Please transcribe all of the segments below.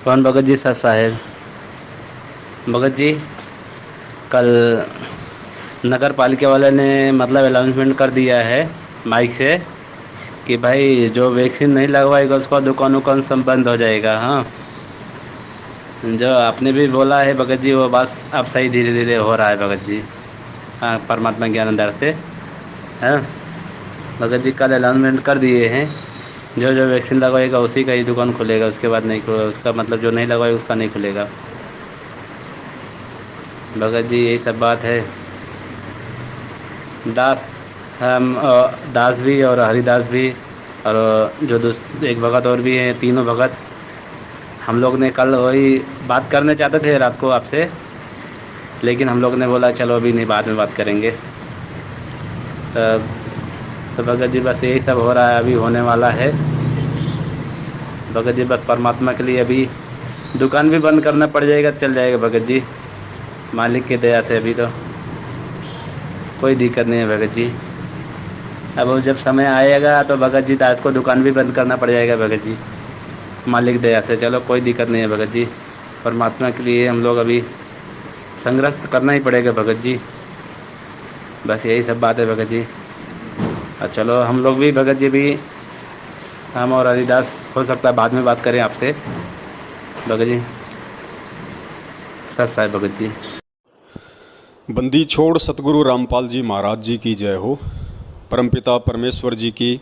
कौन भगत जी? सर साहेब भगत जी, कल नगर पालिका वाले ने मतलब अनाउंसमेंट कर दिया है माइक से कि भाई जो वैक्सीन नहीं लगवाएगा उसका दुकान उकान सब बंद हो जाएगा। हाँ, जो आपने भी बोला है भगत जी वो बस अब सही धीरे धीरे हो रहा है भगत जी। हाँ, परमात्मा ज्ञानदार से। हाँ भगत जी, कल अनाउंसमेंट कर दिए हैं, जो जो वैक्सीन लगवाएगा उसी का ही दुकान खुलेगा, उसके बाद नहीं खुलेगा, उसका मतलब जो नहीं लगवाएगा उसका नहीं खुलेगा। भगत जी यही सब बात है। दास, हम दास भी और हरिदास भी और जो एक भगत और भी हैं, तीनों भगत। हम लोग ने कल वही बात करने चाहते थे रात को आपसे, लेकिन हम लोग ने बोला चलो अभी नहीं, बाद में बात करेंगे। तब तो भगत जी बस यही सब हो रहा है, अभी होने वाला है। भगत जी बस परमात्मा के लिए अभी दुकान भी बंद करना पड़ जाएगा, चल जाएगा भगत जी, मालिक की दया से। अभी तो कोई दिक्कत नहीं है भगत जी। अब वो जब समय आएगा तो भगत जी दास को दुकान भी बंद करना पड़ जाएगा भगत जी, मालिक दया से। चलो कोई दिक्कत नहीं है भगत जी, परमात्मा के लिए हम लोग अभी संघर्ष करना ही पड़ेगा भगत जी। बस यही सब बात है भगत जी। और चलो हम लोग भी भगत जी भी, हम और हरिदास हो सकता है बाद में बात करें आपसे भगत जी। सच है भगत जी। बंदी छोड़ सतगुरु रामपाल जी महाराज जी की जय हो। परमपिता परमेश्वर जी की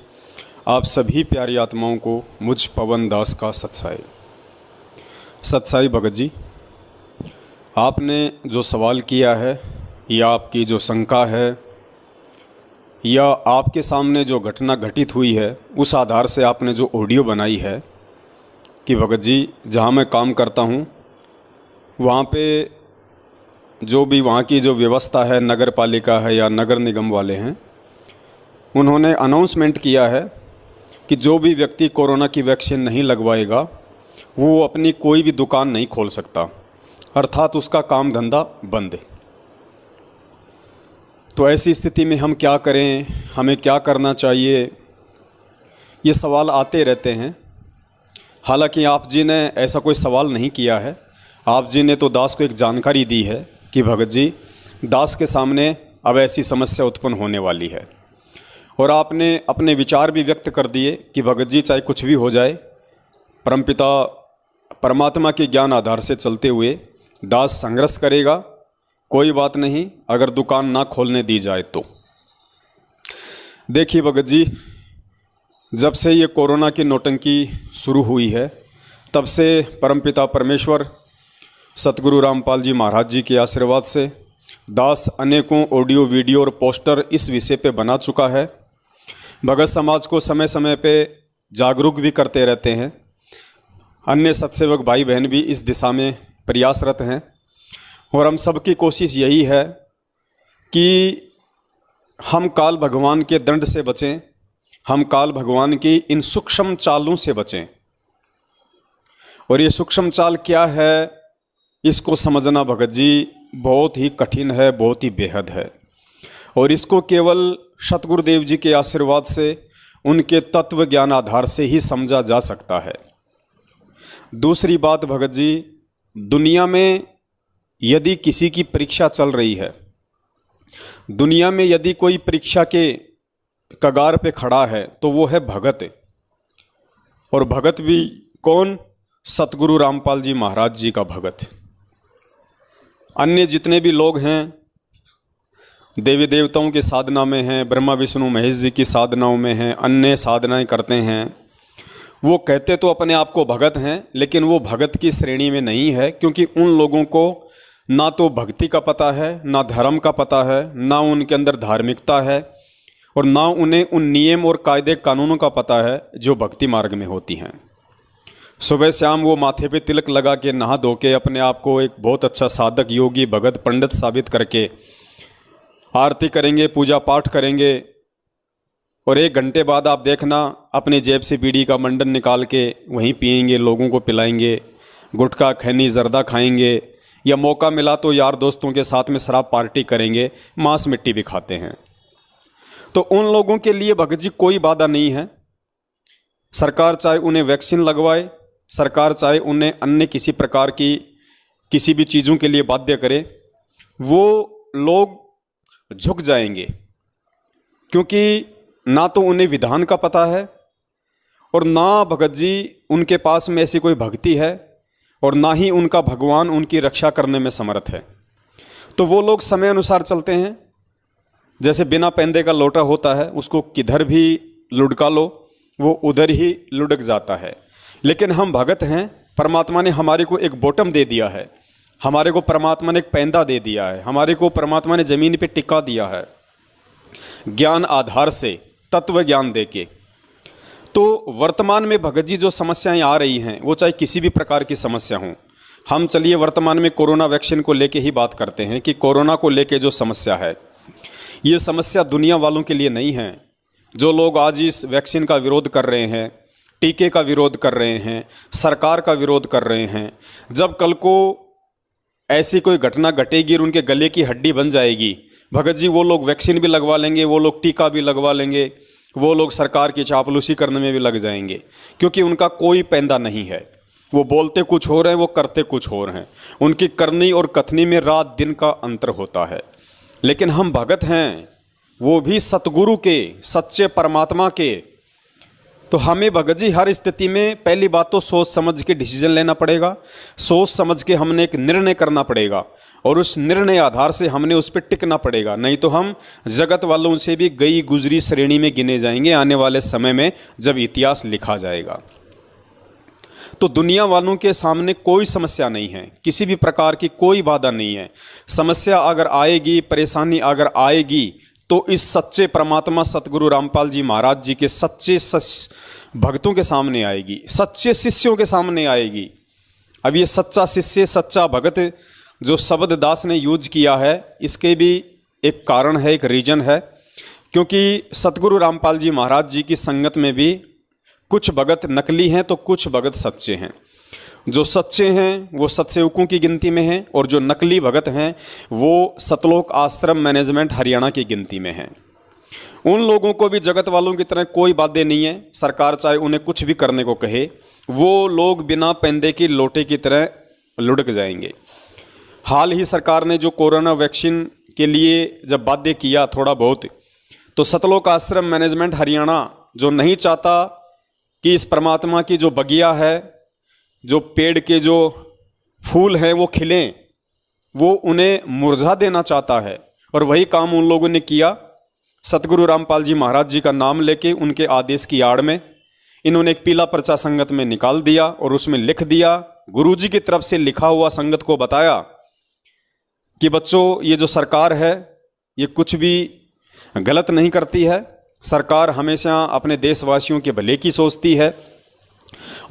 आप सभी प्यारी आत्माओं को मुझ पवन दास का सत्साई। सत्साई भगत जी, आपने जो सवाल किया है या आपकी जो शंका है या आपके सामने जो घटना घटित हुई है, उस आधार से आपने जो ऑडियो बनाई है कि भगत जी जहाँ मैं काम करता हूँ वहाँ पे जो भी वहाँ की जो व्यवस्था है, नगर पालिका है या नगर निगम वाले हैं, उन्होंने अनाउंसमेंट किया है कि जो भी व्यक्ति कोरोना की वैक्सीन नहीं लगवाएगा वो अपनी कोई भी दुकान नहीं खोल सकता, अर्थात उसका काम धंधा बंद है। तो ऐसी स्थिति में हम क्या करें, हमें क्या करना चाहिए, ये सवाल आते रहते हैं। हालांकि आप जी ने ऐसा कोई सवाल नहीं किया है, आप जी ने तो दास को एक जानकारी दी है कि भगत जी दास के सामने अब ऐसी समस्या उत्पन्न होने वाली है, और आपने अपने विचार भी व्यक्त कर दिए कि भगत जी चाहे कुछ भी हो जाए, परमपिता परमात्मा के ज्ञान आधार से चलते हुए दास संघर्ष करेगा, कोई बात नहीं अगर दुकान ना खोलने दी जाए तो। देखिए भगत जी, जब से ये कोरोना की नौटंकी शुरू हुई है तब से परमपिता परमेश्वर सतगुरु रामपाल जी महाराज जी के आशीर्वाद से दास अनेकों ऑडियो वीडियो और पोस्टर इस विषय पे बना चुका है। भगत समाज को समय समय पे जागरूक भी करते रहते हैं। अन्य सत्सेवक भाई बहन भी इस दिशा में प्रयासरत हैं, और हम सबकी कोशिश यही है कि हम काल भगवान के दंड से बचें, हम काल भगवान की इन सूक्ष्म चालों से बचें। और ये सूक्ष्म चाल क्या है, इसको समझना भगत जी बहुत ही कठिन है, बहुत ही बेहद है, और इसको केवल सतगुरुदेव जी के आशीर्वाद से, उनके तत्व ज्ञान आधार से ही समझा जा सकता है। दूसरी बात भगत जी, दुनिया में यदि किसी की परीक्षा चल रही है, दुनिया में यदि कोई परीक्षा के कगार पे खड़ा है तो वो है भगत। और भगत भी कौन? सतगुरु रामपाल जी महाराज जी का भगत। अन्य जितने भी लोग हैं देवी देवताओं की साधना में हैं, ब्रह्मा विष्णु महेश जी की साधनाओं में हैं, अन्य साधनाएं करते हैं, वो कहते तो अपने आप को भगत हैं, लेकिन वो भगत की श्रेणी में नहीं है, क्योंकि उन लोगों को ना तो भक्ति का पता है, ना धर्म का पता है, ना उनके अंदर धार्मिकता है, और ना उन्हें उन नियम और कायदे कानूनों का पता है जो भक्ति मार्ग में होती हैं। सुबह शाम वो माथे पे तिलक लगा के, नहा धो के अपने आप को एक बहुत अच्छा साधक, योगी, भगत, पंडित साबित करके आरती करेंगे, पूजा पाठ करेंगे, और 1 घंटे बाद आप देखना अपनी जेब से बीड़ी का मंडन निकाल के वहीं पिएंगे, लोगों को पिलाएंगे, गुटखा खैनी जर्दा खाएंगे, या मौका मिला तो यार दोस्तों के साथ में शराब पार्टी करेंगे, मांस मिट्टी भी खाते हैं। तो उन लोगों के लिए भगत जी कोई बाधा नहीं है। सरकार चाहे उन्हें वैक्सीन लगवाए, सरकार चाहे उन्हें अन्य किसी प्रकार की किसी भी चीज़ों के लिए बाध्य करे, वो लोग झुक जाएंगे, क्योंकि ना तो उन्हें विधान का पता है और ना भगत जी उनके पास में ऐसी कोई भक्ति है और ना ही उनका भगवान उनकी रक्षा करने में समर्थ है। तो वो लोग समय अनुसार चलते हैं। जैसे बिना पैंदे का लोटा होता है, उसको किधर भी लुढ़का लो वो उधर ही लुढ़क जाता है। लेकिन हम भगत हैं, परमात्मा ने हमारे को एक बॉटम दे दिया है, हमारे को परमात्मा ने एक पैंदा दे दिया है, हमारे को परमात्मा ने ज़मीन पे टिका दिया है ज्ञान आधार से, तत्व ज्ञान देके। तो वर्तमान में भगत जी जो समस्याएं आ रही हैं, वो चाहे किसी भी प्रकार की समस्या हों, हम चलिए वर्तमान में कोरोना वैक्सीन को लेके ही बात करते हैं कि कोरोना को लेके जो समस्या है, ये समस्या दुनिया वालों के लिए नहीं है। जो लोग आज इस वैक्सीन का विरोध कर रहे हैं, टीके का विरोध कर रहे हैं, सरकार का विरोध कर रहे हैं, जब कल को ऐसी कोई घटना घटेगी और उनके गले की हड्डी बन जाएगी, भगत जी वो लोग वैक्सीन भी लगवा लेंगे, वो लोग टीका भी लगवा लेंगे, वो लोग सरकार की चापलूसी करने में भी लग जाएंगे, क्योंकि उनका कोई पैंदा नहीं है। वो बोलते कुछ और हैं, वो करते कुछ और हैं। उनकी करनी और कथनी में रात दिन का अंतर होता है। लेकिन हम भगत हैं, वो भी सतगुरु के, सच्चे परमात्मा के। तो हमें भगत जी हर स्थिति में पहली बात तो सोच समझ के डिसीजन लेना पड़ेगा, सोच समझ के हमने एक निर्णय करना पड़ेगा और उस निर्णय आधार से हमने उस पर टिकना पड़ेगा। नहीं तो हम जगत वालों से भी गई गुजरी श्रेणी में गिने जाएंगे आने वाले समय में जब इतिहास लिखा जाएगा। तो दुनिया वालों के सामने कोई समस्या नहीं है, किसी भी प्रकार की कोई बाधा नहीं है। समस्या अगर आएगी, परेशानी अगर आएगी, तो इस सच्चे परमात्मा सतगुरु रामपाल जी महाराज जी के सच्चे भक्तों के सामने आएगी, सच्चे शिष्यों के सामने आएगी। अब ये सच्चा शिष्य, सच्चा भगत जो शब्द दास ने यूज किया है, इसके भी एक कारण है, एक रीजन है, क्योंकि सतगुरु रामपाल जी महाराज जी की संगत में भी कुछ भगत नकली हैं तो कुछ भगत सच्चे हैं। जो सच्चे हैं वो सतसेवकों की गिनती में हैं और जो नकली भगत हैं वो सतलोक आश्रम मैनेजमेंट हरियाणा की गिनती में हैं। उन लोगों को भी जगत वालों की तरह कोई बातें नहीं है, सरकार चाहे उन्हें कुछ भी करने को कहे, वो लोग बिना पैंदे की लोटे की तरह लुढ़क जाएंगे। हाल ही सरकार ने जो कोरोना वैक्सीन के लिए जब बाध्य किया थोड़ा बहुत, तो सतलोक आश्रम मैनेजमेंट हरियाणा जो नहीं चाहता कि इस परमात्मा की जो बगिया है, जो पेड़ के जो फूल हैं वो खिलें, वो उन्हें मुरझा देना चाहता है। और वही काम उन लोगों ने किया। सतगुरु रामपाल जी महाराज जी का नाम लेके उनके आदेश की आड़ में इन्होंने एक पीला पर्चा संगत में निकाल दिया और उसमें लिख दिया, गुरुजी की तरफ से लिखा हुआ संगत को बताया कि बच्चों, ये जो सरकार है ये कुछ भी गलत नहीं करती है। सरकार हमेशा अपने देशवासियों के भले की सोचती है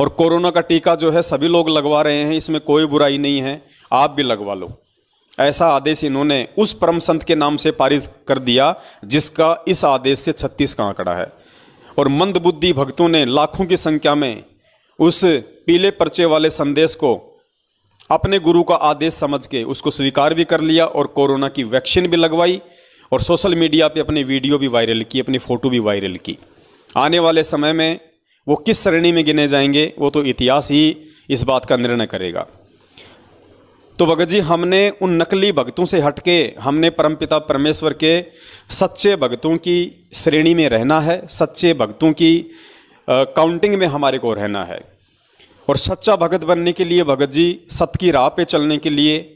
और कोरोना का टीका जो है सभी लोग लगवा रहे हैं, इसमें कोई बुराई नहीं है, आप भी लगवा लो। ऐसा आदेश इन्होंने उस परम संत के नाम से पारित कर दिया जिसका इस आदेश से 36 का आंकड़ा है। और मंदबुद्धि भक्तों ने लाखों की संख्या में उस पीले पर्चे वाले संदेश को अपने गुरु का आदेश समझ के उसको स्वीकार भी कर लिया और कोरोना की वैक्सीन भी लगवाई और सोशल मीडिया पे अपनी वीडियो भी वायरल की, अपनी फ़ोटो भी वायरल की। आने वाले समय में वो किस श्रेणी में गिने जाएंगे वो तो इतिहास ही इस बात का निर्णय करेगा। तो भगत जी, हमने उन नकली भक्तों से हटके हमने परमपिता परमेश्वर के सच्चे भक्तों की श्रेणी में रहना है, सच्चे भक्तों की काउंटिंग में हमारे को रहना है। और सच्चा भगत बनने के लिए भगत जी, सत्य की राह पे चलने के लिए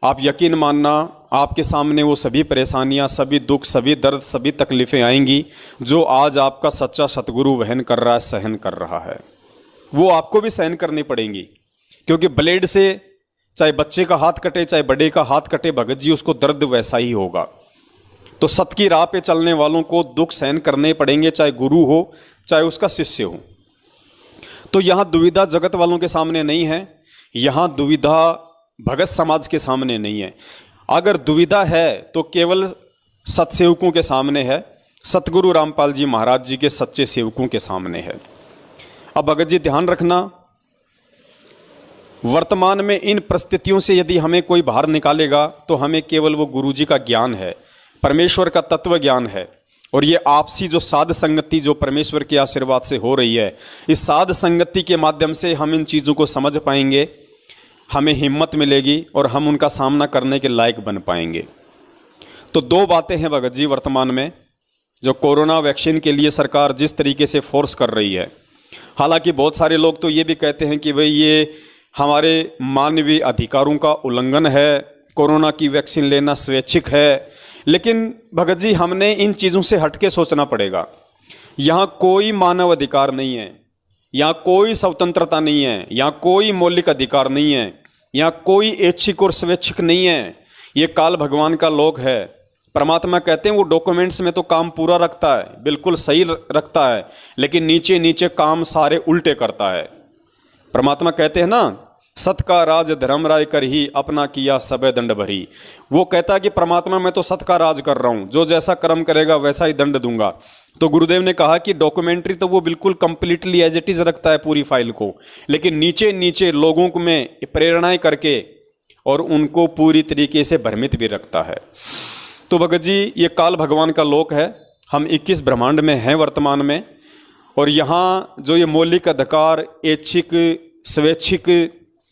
आप यकीन मानना, आपके सामने वो सभी परेशानियां, सभी दुख, सभी दर्द, सभी तकलीफ़ें आएंगी जो आज आपका सच्चा सतगुरु वहन कर रहा है, सहन कर रहा है, वो आपको भी सहन करनी पड़ेंगी। क्योंकि ब्लेड से चाहे बच्चे का हाथ कटे, चाहे बड़े का हाथ कटे, भगत जी उसको दर्द वैसा ही होगा। तो सत्य की राह पे चलने वालों को दुख सहन करने पड़ेंगे, चाहे गुरु हो चाहे उसका शिष्य हो। तो यहाँ दुविधा जगत वालों के सामने नहीं है, यहाँ दुविधा भगत समाज के सामने नहीं है। अगर दुविधा है तो केवल सतसेवकों के सामने है, सतगुरु रामपाल जी महाराज जी के सच्चे सेवकों के सामने है। अब भगत जी ध्यान रखना, वर्तमान में इन परिस्थितियों से यदि हमें कोई बाहर निकालेगा तो हमें केवल वो गुरु जी का ज्ञान है, परमेश्वर का तत्व ज्ञान है और ये आपसी जो साध संगति जो परमेश्वर के आशीर्वाद से हो रही है, इस साध संगति के माध्यम से हम इन चीज़ों को समझ पाएंगे, हमें हिम्मत मिलेगी और हम उनका सामना करने के लायक बन पाएंगे। तो दो बातें हैं भगत जी वर्तमान में, जो कोरोना वैक्सीन के लिए सरकार जिस तरीके से फोर्स कर रही है। हालांकि बहुत सारे लोग तो ये भी कहते हैं कि भाई ये हमारे मानवीय अधिकारों का उल्लंघन है, कोरोना की वैक्सीन लेना स्वैच्छिक है। लेकिन भगत जी हमने इन चीज़ों से हटके सोचना पड़ेगा। यहाँ कोई मानव अधिकार नहीं है, यहाँ कोई स्वतंत्रता नहीं है, यहाँ कोई मौलिक अधिकार नहीं है, यहाँ कोई ऐच्छिक और स्वैच्छिक नहीं है। ये काल भगवान का लोक है। परमात्मा कहते हैं वो डॉक्यूमेंट्स में तो काम पूरा रखता है, बिल्कुल सही रखता है, लेकिन नीचे नीचे काम सारे उल्टे करता है। परमात्मा कहते हैं ना, सत का राज धर्म राय कर ही अपना किया सबे दंड भरी। वो कहता है कि परमात्मा मैं तो सत का राज कर रहा हूँ, जो जैसा कर्म करेगा वैसा ही दंड दूंगा। तो गुरुदेव ने कहा कि डॉक्यूमेंट्री तो वो बिल्कुल कंप्लीटली एज इट इज रखता है पूरी फाइल को, लेकिन नीचे नीचे लोगों को में प्रेरणाएं करके और उनको पूरी तरीके से भ्रमित भी रखता है। तो भगत जी ये काल भगवान का लोक है। हम 21 ब्रह्मांड में हैं वर्तमान में, और यहाँ जो ये मौलिक अधिकार, ऐच्छिक, स्वैच्छिक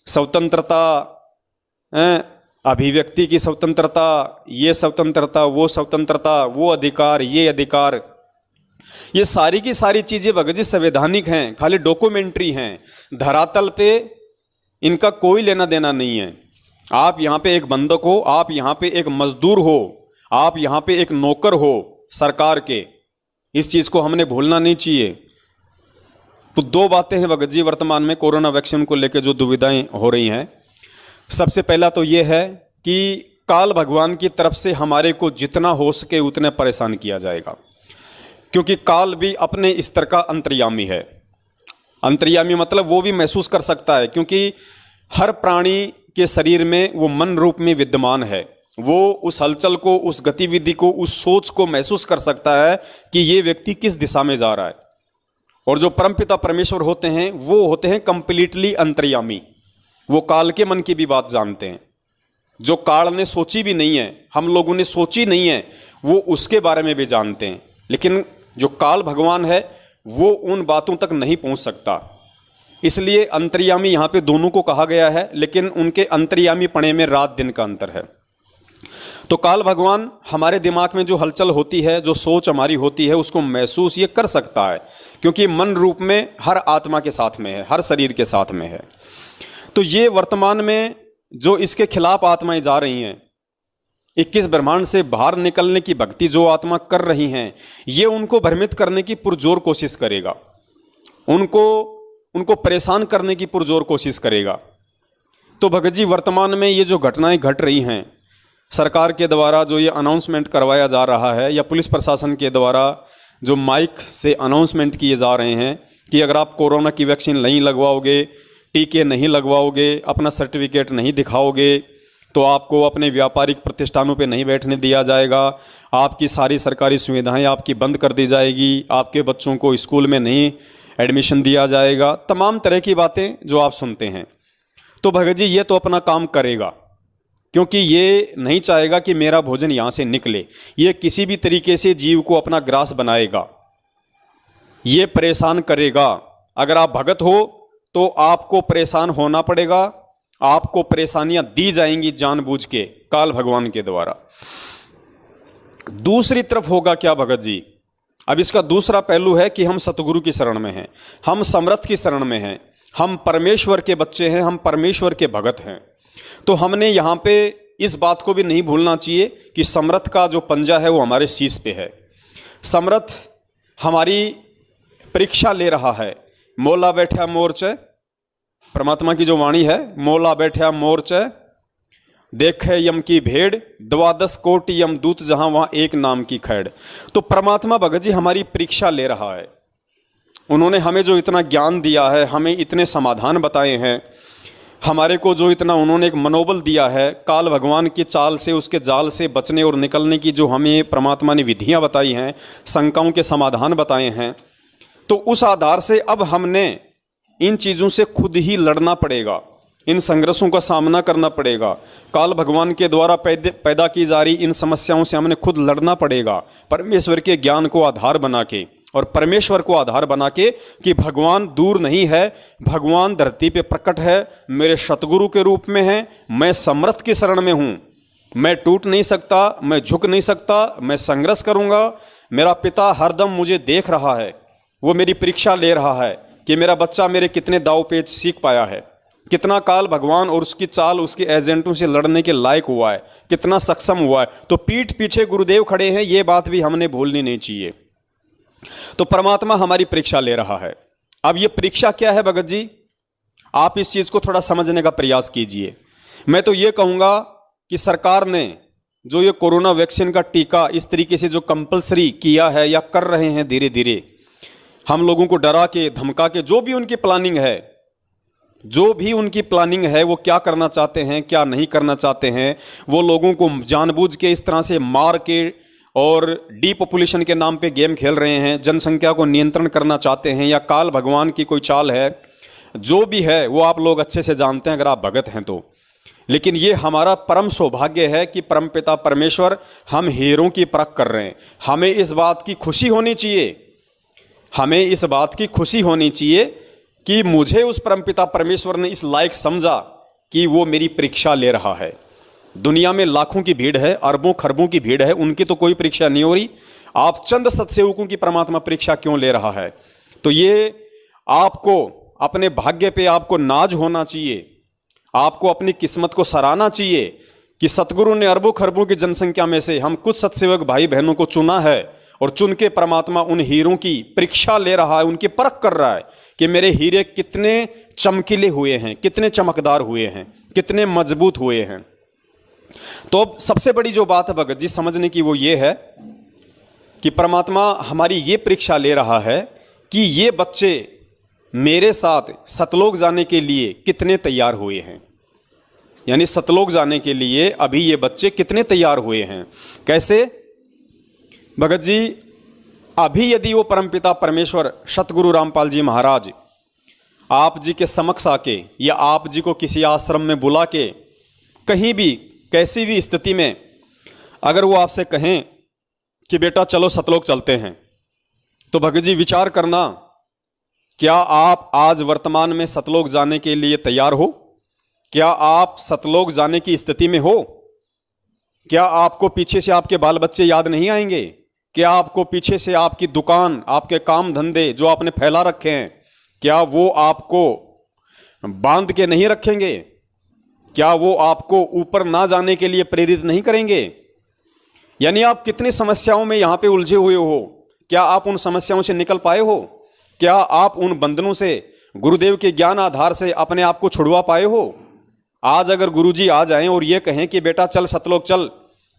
स्वतंत्रता, अभिव्यक्ति की स्वतंत्रता, ये स्वतंत्रता, वो स्वतंत्रता, वो अधिकार, ये अधिकार, ये सारी की सारी चीज़ें भगत जी संवैधानिक हैं, खाली डॉक्यूमेंट्री हैं। धरातल पे इनका कोई लेना देना नहीं है। आप यहाँ पे एक बंधक हो, आप यहाँ पे एक मजदूर हो, आप यहाँ पे एक नौकर हो सरकार के। इस चीज़ को हमने भूलना नहीं चाहिए। तो दो बातें हैं भगत जी वर्तमान में कोरोना वैक्सीन को लेकर जो दुविधाएं हो रही हैं। सबसे पहला तो ये है कि काल भगवान की तरफ से हमारे को जितना हो सके उतने परेशान किया जाएगा, क्योंकि काल भी अपने स्तर का अंतर्यामी है। अंतर्यामी मतलब वो भी महसूस कर सकता है, क्योंकि हर प्राणी के शरीर में वो मन रूप में विद्यमान है। वो उस हलचल को, उस गतिविधि को, उस सोच को महसूस कर सकता है कि ये व्यक्ति किस दिशा में जा रहा है। और जो परमपिता परमेश्वर होते हैं वो होते हैं कंप्लीटली अंतर्यामी। वो काल के मन की भी बात जानते हैं, जो काल ने सोची भी नहीं है, हम लोगों ने सोची नहीं है, वो उसके बारे में भी जानते हैं। लेकिन जो काल भगवान है वो उन बातों तक नहीं पहुंच सकता। इसलिए अंतर्यामी यहाँ पे दोनों को कहा गया है, लेकिन उनके अंतर्यामी पणे में रात दिन का अंतर है। तो काल भगवान हमारे दिमाग में जो हलचल होती है, जो सोच हमारी होती है, उसको महसूस ये कर सकता है, क्योंकि मन रूप में हर आत्मा के साथ में है, हर शरीर के साथ में है। तो ये वर्तमान में जो इसके खिलाफ आत्माएं जा रही हैं, 21 ब्रह्मांड से बाहर निकलने की भक्ति जो आत्मा कर रही हैं, ये उनको भ्रमित करने की पुरजोर कोशिश करेगा, उनको परेशान करने की पुरजोर कोशिश करेगा। तो भगत जी वर्तमान में ये जो घटनाएं घट रही हैं, सरकार के द्वारा जो ये अनाउंसमेंट करवाया जा रहा है, या पुलिस प्रशासन के द्वारा जो माइक से अनाउंसमेंट किए जा रहे हैं कि अगर आप कोरोना की वैक्सीन नहीं लगवाओगे, टीके नहीं लगवाओगे, अपना सर्टिफिकेट नहीं दिखाओगे, तो आपको अपने व्यापारिक प्रतिष्ठानों पे नहीं बैठने दिया जाएगा, आपकी सारी सरकारी सुविधाएं आपकी बंद कर दी जाएगी, आपके बच्चों को स्कूल में नहीं एडमिशन दिया जाएगा, तमाम तरह की बातें जो आप सुनते हैं। तो भगत जी ये तो अपना काम करेगा, क्योंकि ये नहीं चाहेगा कि मेरा भोजन यहाँ से निकले। ये किसी भी तरीके से जीव को अपना ग्रास बनाएगा, ये परेशान करेगा। अगर आप भगत हो तो आपको परेशान होना पड़ेगा, आपको परेशानियां दी जाएंगी जानबूझ के काल भगवान के द्वारा। दूसरी तरफ होगा क्या भगत जी? अब इसका दूसरा पहलू है कि हम सतगुरु की शरण में हैं, हम समर्थ की शरण में हैं, हम परमेश्वर के बच्चे हैं, हम परमेश्वर के भगत हैं। तो हमने यहाँ पे इस बात को भी नहीं भूलना चाहिए कि समर्थ का जो पंजा है वो हमारे शीश पे है। समर्थ हमारी परीक्षा ले रहा है। मोला बैठा मोर्चे, परमात्मा की जो वाणी है, मोला बैठा मोर्चे देखे यम की भेड़, 12 कोटि यम दूत जहां वहां एक नाम की खैड़। तो परमात्मा भगत जी हमारी परीक्षा ले रहा है। उन्होंने हमें जो इतना ज्ञान दिया है, हमें इतने समाधान बताए हैं, हमारे को जो इतना उन्होंने एक मनोबल दिया है, काल भगवान की चाल से, उसके जाल से बचने और निकलने की जो हमें परमात्मा ने विधियां बताई हैं, शंकाओं के समाधान बताए हैं, तो उस आधार से अब हमने इन चीज़ों से खुद ही लड़ना पड़ेगा। इन संघर्षों का सामना करना पड़ेगा। काल भगवान के द्वारा पैदा की जा रही इन समस्याओं से हमें खुद लड़ना पड़ेगा, परमेश्वर के ज्ञान को आधार बना के और परमेश्वर को आधार बना के कि भगवान दूर नहीं है, भगवान धरती पे प्रकट है, मेरे सतगुरु के रूप में है, मैं समर्थ की शरण में हूँ, मैं टूट नहीं सकता, मैं झुक नहीं सकता, मैं संघर्ष करूँगा। मेरा पिता हरदम मुझे देख रहा है, वो मेरी परीक्षा ले रहा है कि मेरा बच्चा मेरे कितने दाव पेच सीख पाया है, कितना काल भगवान और उसकी चाल उसके एजेंटों से लड़ने के लायक हुआ है, कितना सक्षम हुआ है। तो पीठ पीछे गुरुदेव खड़े हैं, ये बात भी हमने भूलनी नहीं चाहिए। तो परमात्मा हमारी परीक्षा ले रहा है। अब ये परीक्षा क्या है भगत जी, आप इस चीज को थोड़ा समझने का प्रयास कीजिए। मैं तो ये कहूंगा कि सरकार ने जो ये कोरोना वैक्सीन का टीका इस तरीके से जो कंपलसरी किया है या कर रहे हैं, धीरे धीरे हम लोगों को डरा के धमका के, जो भी उनकी प्लानिंग है वो क्या करना चाहते हैं क्या नहीं करना चाहते हैं, वो लोगों को जानबूझ के इस तरह से मार के और डीपॉपुलेशन के नाम पे गेम खेल रहे हैं, जनसंख्या को नियंत्रण करना चाहते हैं, या काल भगवान की कोई चाल है, जो भी है वो आप लोग अच्छे से जानते हैं अगर आप भगत हैं तो। लेकिन ये हमारा परम सौभाग्य है कि परमपिता परमेश्वर हम हीरों की परख कर रहे हैं। हमें इस बात की खुशी होनी चाहिए कि मुझे उस परमपिता परमेश्वर ने इस लायक समझा कि वो मेरी परीक्षा ले रहा है। दुनिया में लाखों की भीड़ है, अरबों खरबों की भीड़ है, उनकी तो कोई परीक्षा नहीं हो रही, आप चंद सत्सेवकों की परमात्मा परीक्षा क्यों ले रहा है? तो ये आपको अपने भाग्य पे आपको नाज होना चाहिए, आपको अपनी किस्मत को सराहना चाहिए कि सतगुरु ने अरबों खरबों की जनसंख्या में से हम कुछ सत्सेवक भाई बहनों को चुना है और चुन के परमात्मा उन हीरों की परीक्षा ले रहा है, उनकी परख कर रहा है कि मेरे हीरे कितने चमकीले हुए हैं, कितने चमकदार हुए हैं, कितने मजबूत हुए हैं। तो अब सबसे बड़ी जो बात है भगत जी समझने की वो ये है कि परमात्मा हमारी ये परीक्षा ले रहा है कि ये बच्चे मेरे साथ सतलोक जाने के लिए कितने तैयार हुए हैं, यानी सतलोक जाने के लिए अभी ये बच्चे कितने तैयार हुए हैं। कैसे भगत जी, अभी यदि वो परमपिता परमेश्वर सतगुरु रामपाल जी महाराज आप जी के समक्ष आके या आप जी को किसी आश्रम में बुला के कहीं भी कैसी भी स्थिति में अगर वो आपसे कहें कि बेटा चलो सतलोक चलते हैं, तो भगत जी विचार करना, क्या आप आज वर्तमान में सतलोक जाने के लिए तैयार हो? क्या आप सतलोक जाने की स्थिति में हो? क्या आपको पीछे से आपके बाल बच्चे याद नहीं आएंगे? क्या आपको पीछे से आपकी दुकान, आपके काम धंधे जो आपने फैला रखे हैं, क्या वो आपको बांध के नहीं रखेंगे? क्या वो आपको ऊपर ना जाने के लिए प्रेरित नहीं करेंगे? यानी आप कितनी समस्याओं में यहां पे उलझे हुए हो, क्या आप उन समस्याओं से निकल पाए हो? क्या आप उन बंधनों से गुरुदेव के ज्ञान आधार से अपने आप को छुड़वा पाए हो? आज अगर गुरुजी आ जाएं और ये कहें कि बेटा चल सतलोक चल,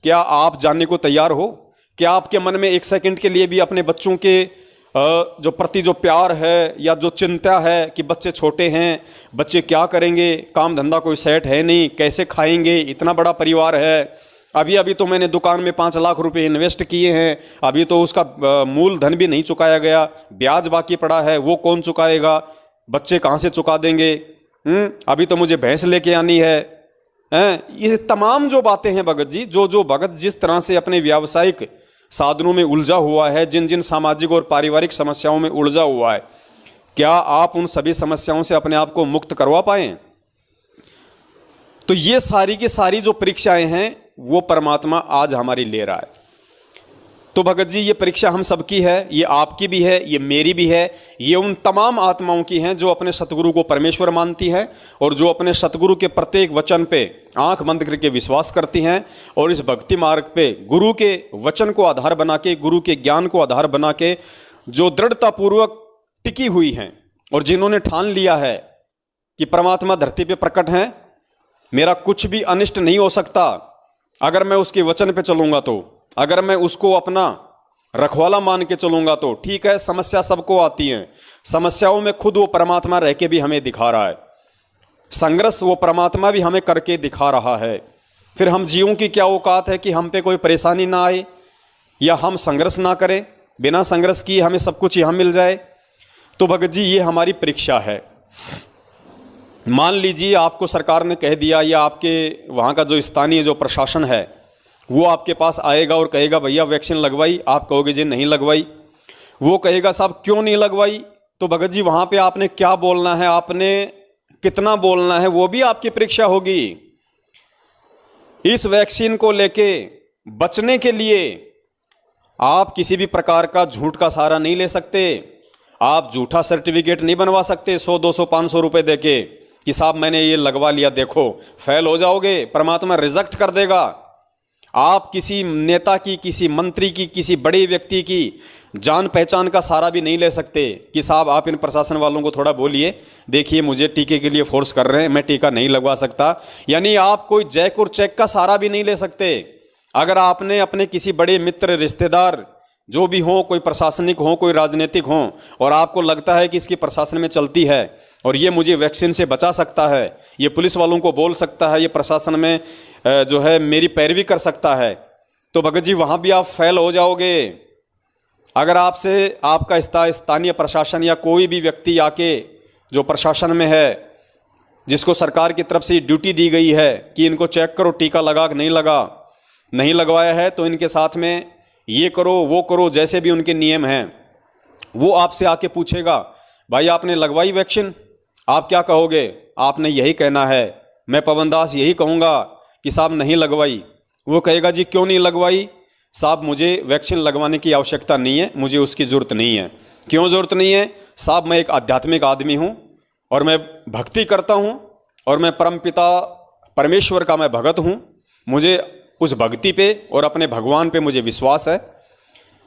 क्या आप जानने को तैयार हो? क्या आपके मन में एक सेकंड के लिए भी अपने बच्चों के जो प्रति जो प्यार है या जो चिंता है कि बच्चे छोटे हैं, बच्चे क्या करेंगे, काम धंधा कोई सेट है नहीं, कैसे खाएंगे, इतना बड़ा परिवार है, अभी तो मैंने दुकान में 5 लाख रुपए इन्वेस्ट किए हैं, अभी तो उसका मूलधन भी नहीं चुकाया गया, ब्याज बाकी पड़ा है, वो कौन चुकाएगा, बच्चे कहाँ से चुका देंगे, अभी तो मुझे भैंस लेके आनी है, ये तमाम जो बातें हैं भगत जी, जो भगत जिस तरह से अपने व्यावसायिक साधनों में उलझा हुआ है, जिन जिन सामाजिक और पारिवारिक समस्याओं में उलझा हुआ है, क्या आप उन सभी समस्याओं से अपने आप को मुक्त करवा पाए? तो ये सारी की सारी जो परीक्षाएं हैं वो परमात्मा आज हमारी ले रहा है। तो भगत जी ये परीक्षा हम सबकी है, ये आपकी भी है, ये मेरी भी है, ये उन तमाम आत्माओं की हैं जो अपने सतगुरु को परमेश्वर मानती हैं और जो अपने सतगुरु के प्रत्येक वचन पे आंख बंद करके विश्वास करती हैं और इस भक्ति मार्ग पे गुरु के वचन को आधार बना के, गुरु के ज्ञान को आधार बना के जो दृढ़तापूर्वक टिकी हुई हैं और जिन्होंने ठान लिया है कि परमात्मा धरती पे प्रकट हैं, मेरा कुछ भी अनिष्ट नहीं हो सकता अगर मैं उसके वचन पे चलूंगा तो, अगर मैं उसको अपना रखवाला मान के चलूंगा तो। ठीक है, समस्या सबको आती है, समस्याओं में खुद वो परमात्मा रह के भी हमें दिखा रहा है, संघर्ष वो परमात्मा भी हमें करके दिखा रहा है। फिर हम जीवों की क्या औकात है कि हम पे कोई परेशानी ना आए या हम संघर्ष ना करें, बिना संघर्ष किए हमें सब कुछ यहां मिल जाए। तो भगत जी ये हमारी परीक्षा है। मान लीजिए आपको सरकार ने कह दिया, या आपके वहाँ का जो स्थानीय जो प्रशासन है वो आपके पास आएगा और कहेगा भैया वैक्सीन लगवाई, आप कहोगे जी नहीं लगवाई। वो कहेगा साहब क्यों नहीं लगवाई, तो भगत जी वहाँ पे आपने क्या बोलना है, आपने कितना बोलना है, वो भी आपकी परीक्षा होगी। इस वैक्सीन को लेके बचने के लिए आप किसी भी प्रकार का झूठ का सहारा नहीं ले सकते। आप झूठा सर्टिफिकेट नहीं बनवा सकते 100 200 500 रुपए देके कि साहब मैंने ये लगवा लिया, देखो फेल हो जाओगे, परमात्मा रिजेक्ट कर देगा। आप किसी नेता की, किसी मंत्री की, किसी बड़े व्यक्ति की जान पहचान का सहारा भी नहीं ले सकते कि साहब आप इन प्रशासन वालों को थोड़ा बोलिए, देखिए मुझे टीके के लिए फोर्स कर रहे हैं, मैं टीका नहीं लगवा सकता। यानी आप कोई जैक और चेक का सहारा भी नहीं ले सकते। अगर आपने अपने किसी बड़े मित्र, रिश्तेदार जो भी हो, कोई प्रशासनिक हो, कोई राजनीतिक हो, और आपको लगता है कि इसकी प्रशासन में चलती है और ये मुझे वैक्सीन से बचा सकता है, ये पुलिस वालों को बोल सकता है, ये प्रशासन में जो है मेरी पैरवी कर सकता है, तो भगत जी वहाँ भी आप फेल हो जाओगे। अगर आपसे आपका स्थानीय प्रशासन या कोई भी व्यक्ति आके जो प्रशासन में है, जिसको सरकार की तरफ से ड्यूटी दी गई है कि इनको चेक करो टीका लगा कि नहीं लगा, नहीं लगवाया है तो इनके साथ में ये करो वो करो, जैसे भी उनके नियम हैं, वो आपसे आके पूछेगा भाई आपने लगवाई वैक्सीन, आप क्या कहोगे? आपने यही कहना है, मैं पवन दास यही कहूँगा कि साहब नहीं लगवाई। वो कहेगा जी क्यों नहीं लगवाई? साहब मुझे वैक्सीन लगवाने की आवश्यकता नहीं है, मुझे उसकी ज़रूरत नहीं है। क्यों ज़रूरत नहीं है? साहब मैं एक आध्यात्मिक आदमी हूँ और मैं भक्ति करता हूँ और मैं परमपिता परमेश्वर का मैं भगत हूँ, मुझे उस भक्ति पे और अपने भगवान पे मुझे विश्वास है,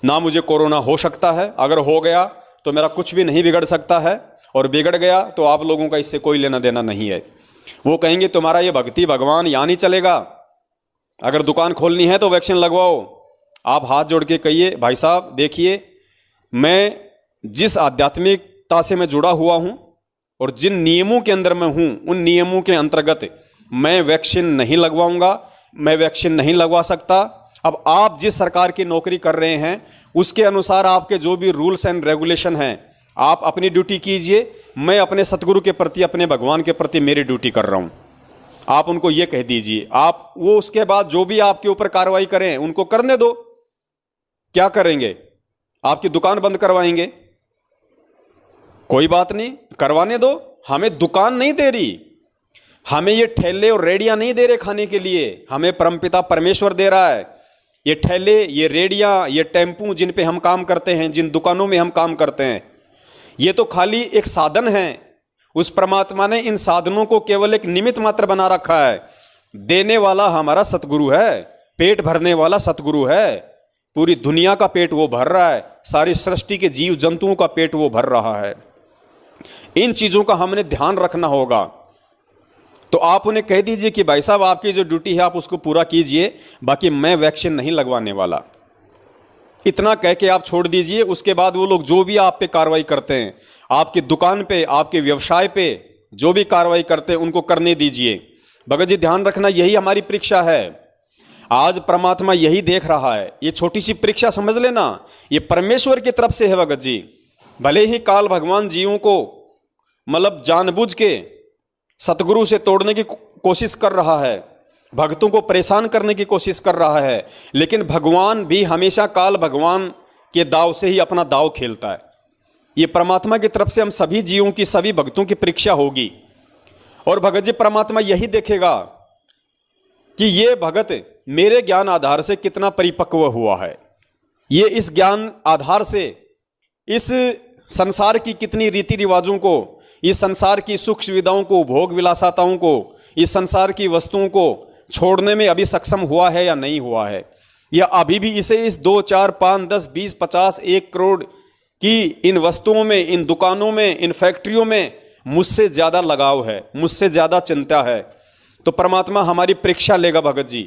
ना मुझे कोरोना हो सकता है, अगर हो गया तो मेरा कुछ भी नहीं बिगड़ सकता है, और बिगड़ गया तो आप लोगों का इससे कोई लेना देना नहीं है। वो कहेंगे तुम्हारा ये भक्ति भगवान यहाँ नहीं चलेगा, अगर दुकान खोलनी है तो वैक्सीन लगवाओ। आप हाथ जोड़ के कहिए भाई साहब देखिए मैं जिस आध्यात्मिकता से मैं जुड़ा हुआ हूँ और जिन नियमों के अंदर मैं हूँ, उन नियमों के अंतर्गत मैं वैक्सीन नहीं लगवाऊंगा, मैं वैक्सीन नहीं लगवा सकता। अब आप जिस सरकार की नौकरी कर रहे हैं उसके अनुसार आपके जो भी रूल्स एंड रेगुलेशन हैं, आप अपनी ड्यूटी कीजिए, मैं अपने सतगुरु के प्रति, अपने भगवान के प्रति मेरी ड्यूटी कर रहा हूँ। आप उनको ये कह दीजिए, आप वो उसके बाद जो भी आपके ऊपर कार्रवाई करें उनको करने दो। क्या करेंगे? आपकी दुकान बंद करवाएंगे? कोई बात नहीं, करवाने दो, हमें दुकान नहीं दे रही, हमें ये ठेले और रेडियां नहीं दे रहे खाने के लिए, हमें परमपिता परमेश्वर दे रहा है। ये ठेले, ये रेडियां, ये टेम्पू जिन पे हम काम करते हैं, जिन दुकानों में हम काम करते हैं, ये तो खाली एक साधन है। उस परमात्मा ने इन साधनों को केवल एक निमित्त मात्र बना रखा है। देने वाला हमारा सतगुरु है, पेट भरने वाला सतगुरु है, पूरी दुनिया का पेट वो भर रहा है, सारी सृष्टि के जीव जंतुओं का पेट वो भर रहा है। इन चीजों का हमने ध्यान रखना होगा। तो आप उन्हें कह दीजिए कि भाई साहब आपकी जो ड्यूटी है आप उसको पूरा कीजिए, बाकी मैं वैक्सीन नहीं लगवाने वाला। इतना कह के आप छोड़ दीजिए। उसके बाद वो लोग जो भी आप पे कार्रवाई करते हैं, आपकी दुकान पे, आपके व्यवसाय पे जो भी कार्रवाई करते हैं उनको करने दीजिए। भगत जी ध्यान रखना, यही हमारी परीक्षा है। आज परमात्मा यही देख रहा है। ये छोटी सी परीक्षा समझ लेना, ये परमेश्वर की तरफ से है भगत जी। भले ही काल भगवान जीवों को मतलब जानबूझ के सतगुरु से तोड़ने की कोशिश कर रहा है, भक्तों को परेशान करने की कोशिश कर रहा है, लेकिन भगवान भी हमेशा काल भगवान के दाव से ही अपना दाव खेलता है। ये परमात्मा की तरफ से हम सभी जीवों की, सभी भक्तों की परीक्षा होगी। और भगत जी परमात्मा यही देखेगा कि ये भगत मेरे ज्ञान आधार से कितना परिपक्व हुआ है, ये इस ज्ञान आधार से इस संसार की कितनी रीति रिवाजों को, इस संसार की सुख सुविधाओं को, भोग विलासताओं को, इस संसार की वस्तुओं को छोड़ने में अभी सक्षम हुआ है या नहीं हुआ है, या अभी भी इसे इस 2 4 5 10 20 50 1 करोड़ की इन वस्तुओं में, इन दुकानों में, इन फैक्ट्रियों में मुझसे ज़्यादा लगाव है, मुझसे ज़्यादा चिंता है। तो परमात्मा हमारी परीक्षा लेगा भगत जी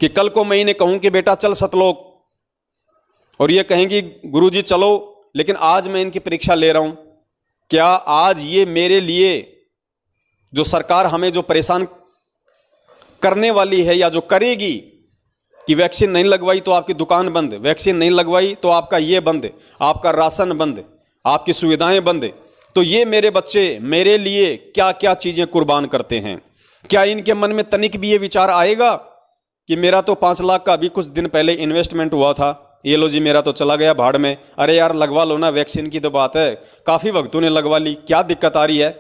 कि कल को मैं इन्हें कहूँ कि बेटा चल सतलोक, और ये कहेंगी गुरुजी चलो, लेकिन आज मैं इनकी परीक्षा ले रहा हूँ। क्या आज ये मेरे लिए जो सरकार हमें जो परेशान करने वाली है या जो करेगी कि वैक्सीन नहीं लगवाई तो आपकी दुकान बंद, वैक्सीन नहीं लगवाई तो आपका ये बंद, आपका राशन बंद, आपकी सुविधाएं बंद, तो ये मेरे बच्चे मेरे लिए क्या क्या चीजें कुर्बान करते हैं। क्या इनके मन में तनिक भी ये विचार आएगा कि मेरा तो 5 लाख का अभी कुछ दिन पहले इन्वेस्टमेंट हुआ था, ये लो जी मेरा तो चला गया भाड़ में। अरे यार लगवा लो ना, वैक्सीन की तो बात है, काफ़ी वक्तों ने लगवा ली, क्या दिक्कत आ रही है?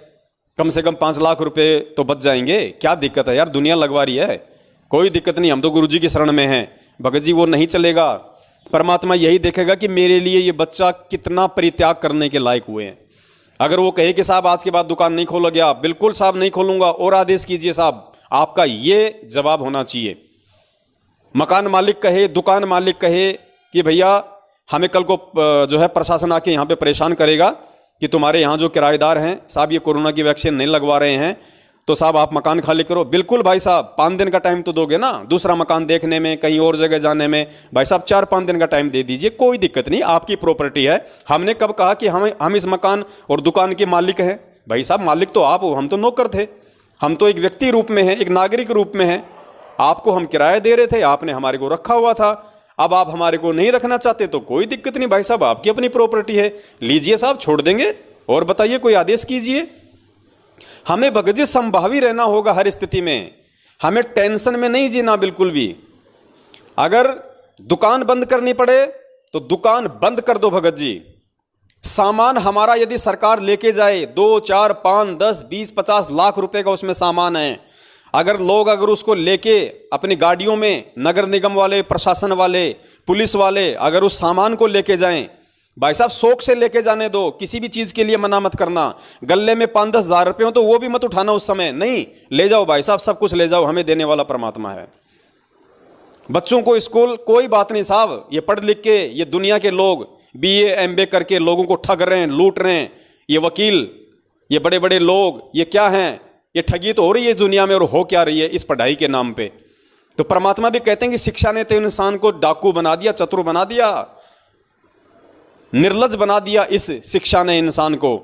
कम से कम 5 लाख रुपए तो बच जाएंगे, क्या दिक्कत है यार? दुनिया लगवा रही है, कोई दिक्कत नहीं, हम तो गुरुजी की शरण में हैं। भगत जी वो नहीं चलेगा। परमात्मा यही देखेगा कि मेरे लिए ये बच्चा कितना परित्याग करने के लायक हुए हैं। अगर वो कहे कि साहब आज के बाद दुकान नहीं खोलोगे आप, बिल्कुल साहब नहीं खोलूंगा, और आदेश कीजिए साहब, आपका ये जवाब होना चाहिए। मकान मालिक कहे, दुकान मालिक कहे कि भैया हमें कल को जो है प्रशासन आके यहाँ पे परेशान करेगा कि तुम्हारे यहाँ जो किराएदार हैं साहब ये कोरोना की वैक्सीन नहीं लगवा रहे हैं, तो साहब आप मकान खाली करो। बिल्कुल भाई साहब, 5 दिन का टाइम तो दोगे ना, दूसरा मकान देखने में, कहीं और जगह जाने में। भाई साहब 4-5 दिन का टाइम दे दीजिए, कोई दिक्कत नहीं, आपकी प्रॉपर्टी है। हमने कब कहा कि हम इस मकान और दुकान के मालिक हैं? भाई साहब मालिक तो आप हो, हम तो नौकर थे, हम तो एक व्यक्ति रूप में हैं, एक नागरिक रूप में हैं। आपको हम किराया दे रहे थे, आपने हमारे को रखा हुआ था, अब आप हमारे को नहीं रखना चाहते तो कोई दिक्कत नहीं भाई साहब, आपकी अपनी प्रॉपर्टी है, लीजिए साहब, छोड़ देंगे। और बताइए, कोई आदेश कीजिए। हमें भगत जी संभावी रहना होगा हर स्थिति में, हमें टेंशन में नहीं जीना बिल्कुल भी। अगर दुकान बंद करनी पड़े तो दुकान बंद कर दो भगत जी। सामान हमारा यदि सरकार लेके जाए 2, 4, 5, 10, 20, 50 लाख रुपए का उसमें सामान है, अगर लोग उसको लेके अपनी गाड़ियों में, नगर निगम वाले, प्रशासन वाले, पुलिस वाले अगर उस सामान को लेके जाएं, भाई साहब शौक से लेके जाने दो, किसी भी चीज के लिए मना मत करना। गले में 5-10 हज़ार रुपए हो तो वो भी मत उठाना उस समय, नहीं, ले जाओ भाई साहब, सब कुछ ले जाओ, हमें देने वाला परमात्मा है। बच्चों को स्कूल, कोई बात नहीं साहब, ये पढ़ लिख के ये दुनिया के लोग BA MBA करके लोगों को ठग रहे हैं, लूट रहे हैं, ये वकील, ये बड़े बड़े लोग, ये क्या हैं? ये ठगी तो हो रही है दुनिया में, और हो क्या रही है इस पढ़ाई के नाम पे। तो परमात्मा भी कहते हैं कि शिक्षा ने तो इंसान को डाकू बना दिया, चतुर बना दिया, निर्लज बना दिया इस शिक्षा ने इंसान को।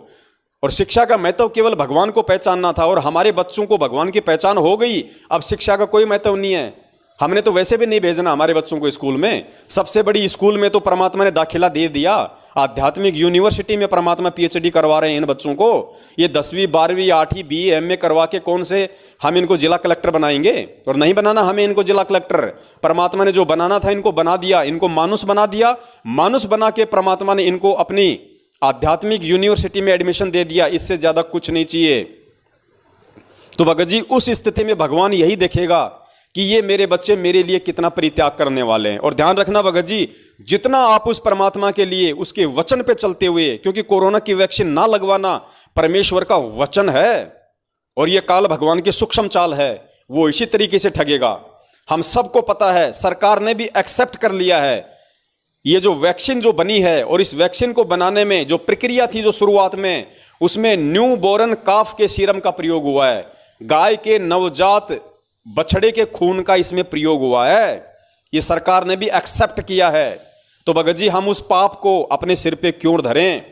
और शिक्षा का महत्व केवल भगवान को पहचानना था, और हमारे बच्चों को भगवान की पहचान हो गई, अब शिक्षा का कोई महत्व नहीं है। हमने तो वैसे भी नहीं भेजना हमारे बच्चों को स्कूल में, सबसे बड़ी स्कूल में तो परमात्मा ने दाखिला दे दिया, आध्यात्मिक यूनिवर्सिटी में परमात्मा PhD करवा रहे हैं इन बच्चों को। ये 10वीं 12वीं 8वीं BA MA करवा के कौन से हम इनको जिला कलेक्टर बनाएंगे? और नहीं बनाना हमें इनको जिला कलेक्टर, परमात्मा ने जो बनाना था इनको बना दिया, इनको मानुष बना दिया। मानुष बना के परमात्मा ने इनको अपनी आध्यात्मिक यूनिवर्सिटी में एडमिशन दे दिया, इससे ज्यादा कुछ नहीं चाहिए। तो भगत जी उस स्थिति में भगवान यही देखेगा कि ये मेरे बच्चे मेरे लिए कितना परित्याग करने वाले हैं। और ध्यान रखना भगत जी, जितना आप उस परमात्मा के लिए उसके वचन पे चलते हुए, क्योंकि कोरोना की वैक्सीन ना लगवाना परमेश्वर का वचन है, और ये काल भगवान की सूक्ष्म चाल है, वो इसी तरीके से ठगेगा। हम सबको पता है, सरकार ने भी एक्सेप्ट कर लिया है ये जो वैक्सीन जो बनी है, और इस वैक्सीन को बनाने में जो प्रक्रिया थी जो शुरुआत में, उसमें न्यू बोरन काफ के सीरम का प्रयोग हुआ है, गाय के नवजात बछड़े के खून का इसमें प्रयोग हुआ है, ये सरकार ने भी एक्सेप्ट किया है। तो भगत जी हम उस पाप को अपने सिर पे क्यों धरें?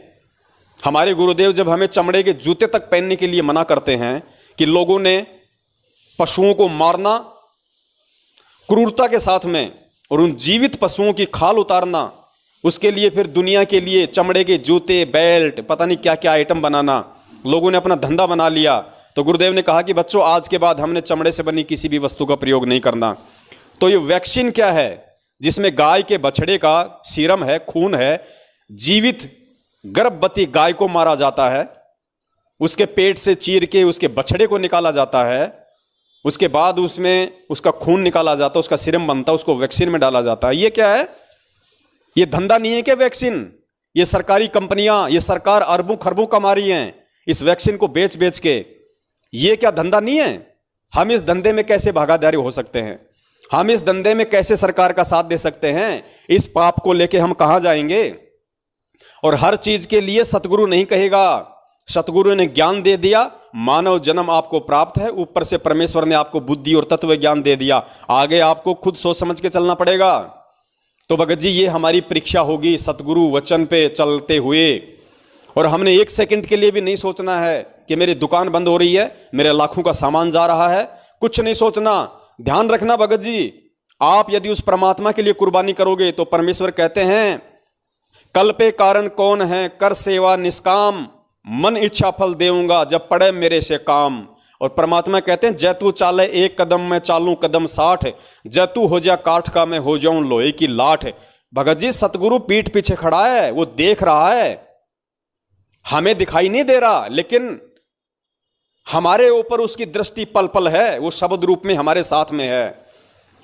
हमारे गुरुदेव जब हमें चमड़े के जूते तक पहनने के लिए मना करते हैं कि लोगों ने पशुओं को मारना क्रूरता के साथ में, और उन जीवित पशुओं की खाल उतारना, उसके लिए फिर दुनिया के लिए चमड़े के जूते, बेल्ट, पता नहीं क्या क्या आइटम बनाना, लोगों ने अपना धंधा बना लिया। तो गुरुदेव ने कहा कि बच्चों आज के बाद हमने चमड़े से बनी किसी भी वस्तु का प्रयोग नहीं करना। तो ये वैक्सीन क्या है? जिसमें गाय के बछड़े का सीरम है, खून है, जीवित गर्भवती गाय को मारा जाता है, उसके पेट से चीर के उसके बछड़े को निकाला जाता है, उसके बाद उसमें उसका खून निकाला जाता है, उसका सीरम बनता है, उसको वैक्सीन में डाला जाता है। ये क्या है? ये धंधा नहीं है क्या वैक्सीन? ये सरकारी कंपनियां, ये सरकार अरबों खरबों कमा रही हैं इस वैक्सीन को बेच बेच के। ये क्या धंधा नहीं है? हम इस धंधे में कैसे भागीदारी हो सकते हैं? हम इस धंधे में कैसे सरकार का साथ दे सकते हैं? इस पाप को लेके हम कहां जाएंगे? और हर चीज के लिए सतगुरु नहीं कहेगा, सतगुरु ने ज्ञान दे दिया, मानव जन्म आपको प्राप्त है, ऊपर से परमेश्वर ने आपको बुद्धि और तत्व ज्ञान दे दिया, आगे आपको खुद सोच समझ के चलना पड़ेगा। तो भगत जी ये हमारी परीक्षा होगी सतगुरु वचन पे चलते हुए। और हमने 1 सेकंड के लिए भी नहीं सोचना है कि मेरी दुकान बंद हो रही है, मेरे लाखों का सामान जा रहा है, कुछ नहीं सोचना। ध्यान रखना भगत जी, आप यदि उस परमात्मा के लिए कुर्बानी करोगे तो परमेश्वर कहते हैं कल पे कारण कौन है, कर सेवा निष्काम, मन इच्छा फल देऊंगा जब पड़े मेरे से काम। और परमात्मा कहते हैं, जय तू चाले एक कदम मैं चालूं कदम 60, जय तू हो जा काठ का मैं हो जाऊं लोहे की लाठ। भगत जी, सतगुरु पीठ पीछे खड़ा है, वो देख रहा है, हमें दिखाई नहीं दे रहा, लेकिन हमारे ऊपर उसकी दृष्टि पल पल है, वो शब्द रूप में हमारे साथ में है।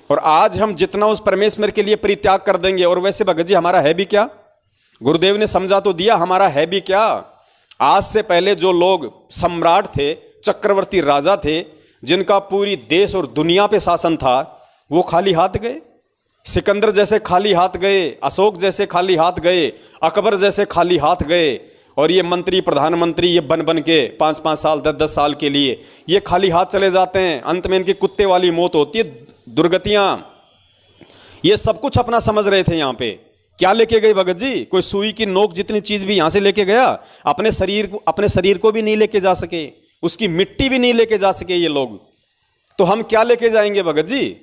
और आज हम जितना उस परमेश्वर के लिए परित्याग कर देंगे, और वैसे भगत जी हमारा है भी क्या? गुरुदेव ने समझा तो दिया, हमारा है भी क्या? आज से पहले जो लोग सम्राट थे, चक्रवर्ती राजा थे, जिनका पूरी देश और दुनिया पे शासन था, वो खाली हाथ गए। सिकंदर जैसे खाली हाथ गए, अशोक जैसे खाली हाथ गए, अकबर जैसे खाली हाथ गए। और ये मंत्री प्रधानमंत्री ये बन बन के 5-5 साल 10-10 साल के लिए ये खाली हाथ चले जाते हैं। अंत में इनकी कुत्ते वाली मौत होती है, दुर्गतियां। ये सब कुछ अपना समझ रहे थे। यहाँ पे क्या लेके गए भगत जी? कोई सुई की नोक जितनी चीज भी यहां से लेके गया? अपने शरीर को भी नहीं लेके जा सके, उसकी मिट्टी भी नहीं लेके जा सके ये लोग। तो हम क्या लेके जाएंगे भगत जी?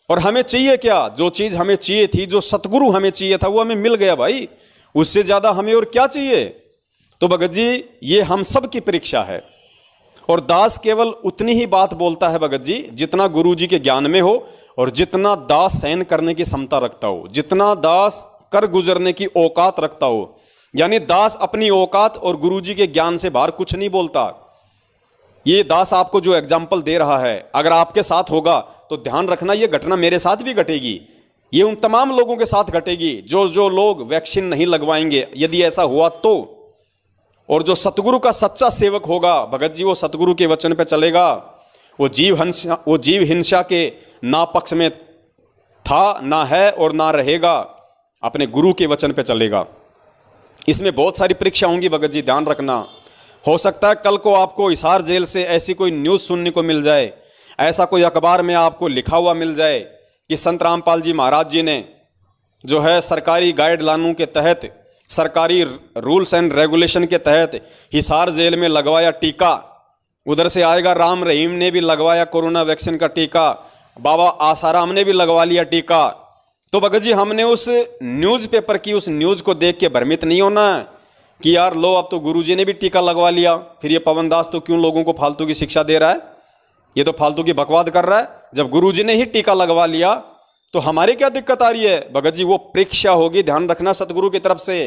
और हमें चाहिए क्या? जो चीज हमें चाहिए थी, जो सतगुरु हमें चाहिए था, वो हमें मिल गया भाई। उससे ज्यादा हमें और क्या चाहिए? तो भगत जी, ये हम सब की परीक्षा है। और दास केवल उतनी ही बात बोलता है भगत जी, जितना गुरु जी के ज्ञान में हो, और जितना दास सहन करने की क्षमता रखता हो, जितना दास कर गुजरने की औकात रखता हो। यानी दास अपनी औकात और गुरु जी के ज्ञान से बाहर कुछ नहीं बोलता। ये दास आपको जो एग्जाम्पल दे रहा है, अगर आपके साथ होगा तो ध्यान रखना, ये घटना मेरे साथ भी घटेगी, ये उन तमाम लोगों के साथ घटेगी जो लोग वैक्सीन नहीं लगवाएंगे, यदि ऐसा हुआ तो। और जो सतगुरु का सच्चा सेवक होगा भगत जी, वो सतगुरु के वचन पे चलेगा। वो जीव हिंसा के ना पक्ष में था, ना है और ना रहेगा, अपने गुरु के वचन पे चलेगा। इसमें बहुत सारी परीक्षा होंगी भगत जी, ध्यान रखना। हो सकता है कल को आपको हिसार जेल से ऐसी कोई न्यूज़ सुनने को मिल जाए, ऐसा कोई अखबार में आपको लिखा हुआ मिल जाए कि संत रामपाल जी महाराज जी ने जो है सरकारी गाइडलाइनों के तहत, सरकारी रूल्स एंड रेगुलेशन के तहत हिसार जेल में लगवाया टीका। उधर से आएगा राम रहीम ने भी लगवाया कोरोना वैक्सीन का टीका, बाबा आसाराम ने भी लगवा लिया टीका। तो भगत जी, हमने उस न्यूज़पेपर की उस न्यूज़ को देख के भ्रमित नहीं होना है कि यार लो अब तो गुरुजी ने भी टीका लगवा लिया, फिर ये पवन दास तो क्यों लोगों को फालतू की शिक्षा दे रहा है, ये तो फालतू की बकवाद कर रहा है। जब गुरुजी ने ही टीका लगवा लिया तो हमारी क्या दिक्कत आ रही है? भगत जी, वो परीक्षा होगी, ध्यान रखना, सतगुरु की तरफ से।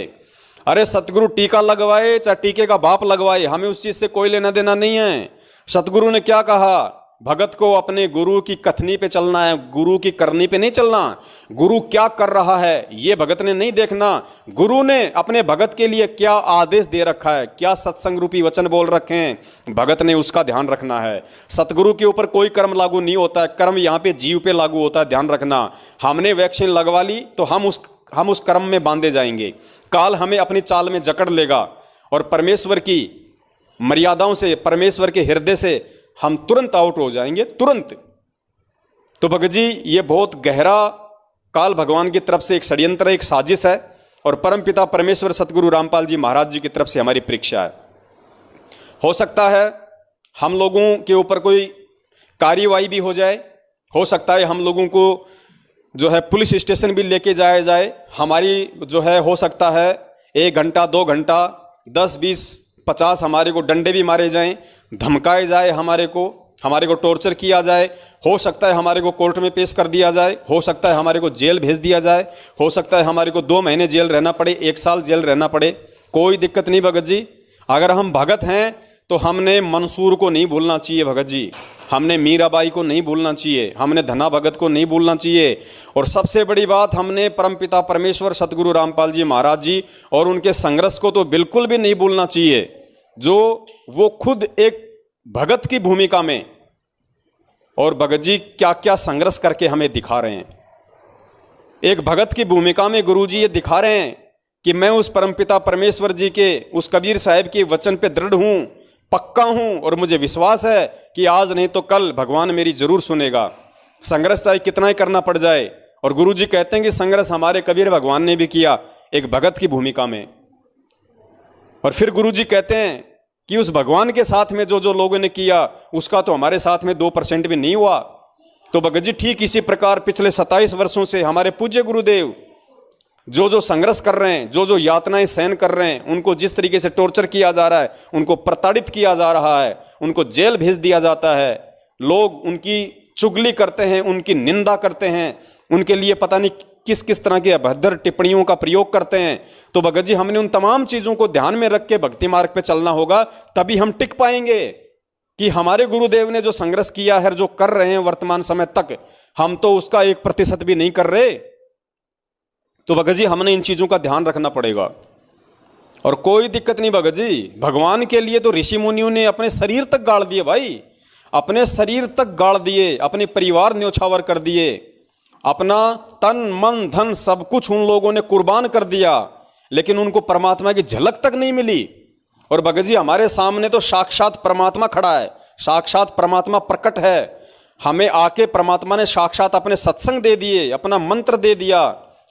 अरे सतगुरु टीका लगवाए चाहे टीके का बाप लगवाए, हमें उस चीज से कोई लेना देना नहीं है। सतगुरु ने क्या कहा? भगत को अपने गुरु की कथनी पे चलना है, गुरु की करनी पे नहीं चलना। गुरु क्या कर रहा है ये भगत ने नहीं देखना, गुरु ने अपने भगत के लिए क्या आदेश दे रखा है, क्या सत्संग रूपी वचन बोल रखे हैं, भगत ने उसका ध्यान रखना है। सतगुरु के ऊपर कोई कर्म लागू नहीं होता है, कर्म यहाँ पे जीव पे लागू होता है, ध्यान रखना। हमने वैक्सीन लगवा ली तो हम उस कर्म में बांधे जाएंगे, काल हमें अपनी चाल में जकड़ लेगा और परमेश्वर की मर्यादाओं से, परमेश्वर के हृदय से हम तुरंत आउट हो जाएंगे, तुरंत। तो भगत जी, ये बहुत गहरा काल भगवान की तरफ से एक षड्यंत्र, एक साजिश है, और परमपिता परमेश्वर सतगुरु रामपाल जी महाराज जी की तरफ से हमारी परीक्षा है। हो सकता है हम लोगों के ऊपर कोई कार्यवाही भी हो जाए, हो सकता है हम लोगों को जो है पुलिस स्टेशन भी लेके जाया जाए, हमारी जो है हो सकता है 1 घंटा 2 घंटा 10 20 50 हमारे को डंडे भी मारे जाएं, धमकाए जाए, हमारे को टॉर्चर किया जाए, हो सकता है हमारे को कोर्ट में पेश कर दिया जाए, हो सकता है हमारे को जेल भेज दिया जाए, हो सकता है हमारे को 2 महीने जेल रहना पड़े, 1 साल जेल रहना पड़े, कोई दिक्कत नहीं भगत जी। अगर हम भगत हैं तो हमने मंसूर को नहीं भूलना चाहिए भगत जी, हमने मीराबाई को नहीं भूलना चाहिए, हमने धना भगत को नहीं भूलना चाहिए, और सबसे बड़ी बात, हमने परमपिता परमेश्वर सतगुरु रामपाल जी महाराज जी और उनके संघर्ष को तो बिल्कुल भी नहीं भूलना चाहिए, जो वो खुद एक भगत की भूमिका में, और भगत जी क्या क्या संघर्ष करके हमें दिखा रहे हैं। एक भगत की भूमिका में गुरु जी ये दिखा रहे हैं कि मैं उस परमपिता परमेश्वर जी के, उस कबीर साहब के वचन पे दृढ़ हूं, पक्का हूं, और मुझे विश्वास है कि आज नहीं तो कल भगवान मेरी जरूर सुनेगा, संघर्ष चाहे कितना ही करना पड़ जाए। और गुरु जी कहते हैं कि संघर्ष हमारे कबीर भगवान ने भी किया एक भगत की भूमिका में। और फिर गुरु जी कहते हैं कि उस भगवान के साथ में जो लोगों ने किया उसका तो हमारे साथ में 2% भी नहीं हुआ। तो भगत जी, ठीक इसी प्रकार पिछले 27 वर्षों से हमारे पूज्य गुरुदेव जो जो संघर्ष कर रहे हैं, जो जो यातनाएं सहन कर रहे हैं, उनको जिस तरीके से टॉर्चर किया जा रहा है, उनको प्रताड़ित किया जा रहा है, उनको जेल भेज दिया जाता है, लोग उनकी चुगली करते हैं, उनकी निंदा करते हैं, उनके लिए पता नहीं किस किस तरह की अभद्र टिप्पणियों का प्रयोग करते हैं। तो भगत जी हमने उन तमाम चीज़ों को ध्यान में रख के भक्ति मार्ग पे चलना होगा, तभी हम टिक पाएंगे कि हमारे गुरुदेव ने जो संघर्ष किया है, जो कर रहे हैं वर्तमान समय तक, हम तो उसका 1% भी नहीं कर रहे। तो भगत जी हमने इन चीज़ों का ध्यान रखना पड़ेगा। और कोई दिक्कत नहीं भगत जी, भगवान के लिए तो ऋषि मुनियों ने अपने शरीर तक गाड़ दिए भाई, अपने शरीर तक गाड़ दिए, अपने परिवार न्योछावर कर दिए, अपना तन मन धन सब कुछ उन लोगों ने कुर्बान कर दिया, लेकिन उनको परमात्मा की झलक तक नहीं मिली। और भगत जी हमारे सामने तो साक्षात परमात्मा खड़ा है, साक्षात परमात्मा प्रकट है, हमें आके परमात्मा ने साक्षात अपने सत्संग दे दिए, अपना मंत्र दे दिया,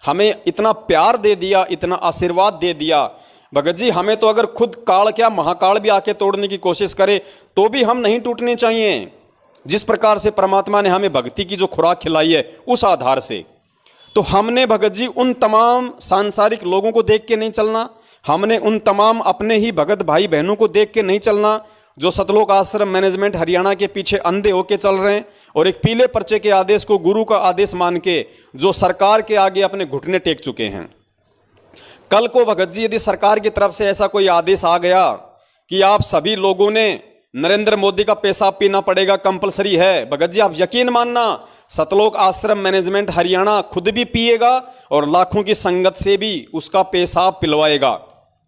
हमें इतना प्यार दे दिया, इतना आशीर्वाद दे दिया। भगत जी हमें तो अगर खुद काल क्या महाकाल भी आके तोड़ने की कोशिश करे तो भी हम नहीं टूटने चाहिए। जिस प्रकार से परमात्मा ने हमें भक्ति की जो खुराक खिलाई है उस आधार से, तो हमने भगत जी उन तमाम सांसारिक लोगों को देख के नहीं चलना, हमने उन तमाम अपने ही भगत भाई बहनों को देख के नहीं चलना जो सतलोक आश्रम मैनेजमेंट हरियाणा के पीछे अंधे होके चल रहे हैं और एक पीले पर्चे के आदेश को गुरु का आदेश मान के जो सरकार के आगे अपने घुटने टेक चुके हैं। कल को भगत जी यदि सरकार की तरफ से ऐसा कोई आदेश आ गया कि आप सभी लोगों ने नरेंद्र मोदी का पेशाब पीना पड़ेगा, कंपलसरी है, भगत जी आप यकीन मानना सतलोक आश्रम मैनेजमेंट हरियाणा खुद भी पिएगा और लाखों की संगत से भी उसका पेशाब पिलवाएगा।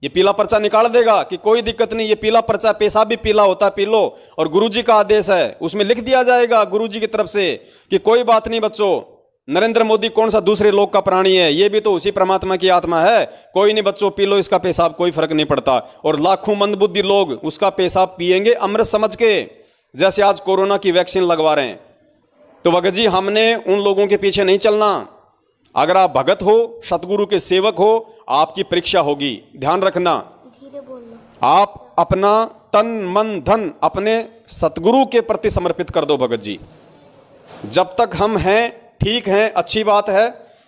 ये पीला पर्चा निकाल देगा कि कोई दिक्कत नहीं, ये पीला पर्चा पेशाब भी पीला होता है, पी लो, और गुरुजी का आदेश है, उसमें लिख दिया जाएगा गुरुजी की तरफ से कि कोई बात नहीं बच्चों, नरेंद्र मोदी कौन सा दूसरे लोक का प्राणी है, ये भी तो उसी परमात्मा की आत्मा है, कोई नहीं बच्चों पी लो इसका पेशाब, कोई फर्क नहीं पड़ता। और लाखों मंदबुद्धि लोग उसका पेशाब पिएंगे अमृत समझ के, जैसे आज कोरोना की वैक्सीन लगवा रहे हैं। तो भगत जी हमने उन लोगों के पीछे नहीं चलना। अगर आप भगत हो, सतगुरु के सेवक हो, आपकी परीक्षा होगी, ध्यान रखना। धीरे बोलो। आप अपना तन मन धन अपने सतगुरु के प्रति समर्पित कर दो भगत जी। जब तक हम हैं ठीक हैं, अच्छी बात है,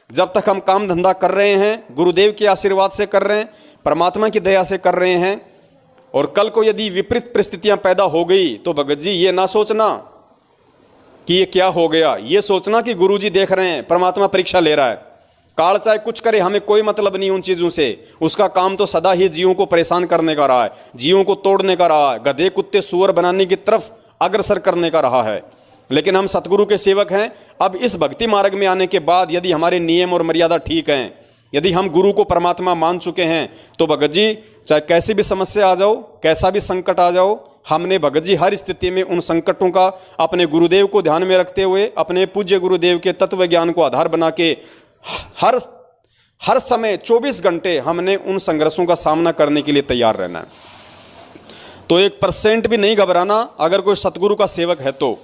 जब तक हम काम धंधा कर रहे हैं गुरुदेव के आशीर्वाद से कर रहे हैं, परमात्मा की दया से कर रहे हैं, और कल को यदि विपरीत परिस्थितियां पैदा हो गई तो भगत जी ये ना सोचना कि ये क्या हो गया, ये सोचना कि गुरुजी देख रहे हैं, परमात्मा परीक्षा ले रहा है। काल चाहे कुछ करे, हमें कोई मतलब नहीं उन चीज़ों से, उसका काम तो सदा ही जीवों को परेशान करने का रहा है, जीवों को तोड़ने का रहा है, गधे कुत्ते सुअर बनाने की तरफ अग्रसर करने का रहा है। लेकिन हम सतगुरु के सेवक हैं। अब इस भक्ति मार्ग में आने के बाद यदि हमारे नियम और मर्यादा ठीक हैं, यदि हम गुरु को परमात्मा मान चुके हैं, तो भगत जी चाहे कैसी भी समस्या आ जाओ, कैसा भी संकट आ जाओ, हमने भगत जी हर स्थिति में उन संकटों का अपने गुरुदेव को ध्यान में रखते हुए, अपने पूज्य गुरुदेव के तत्व ज्ञान को आधार बना के हर समय 24 घंटे हमने उन संघर्षों का सामना करने के लिए तैयार रहना है। तो 1% भी नहीं घबराना अगर कोई सतगुरु का सेवक है तो।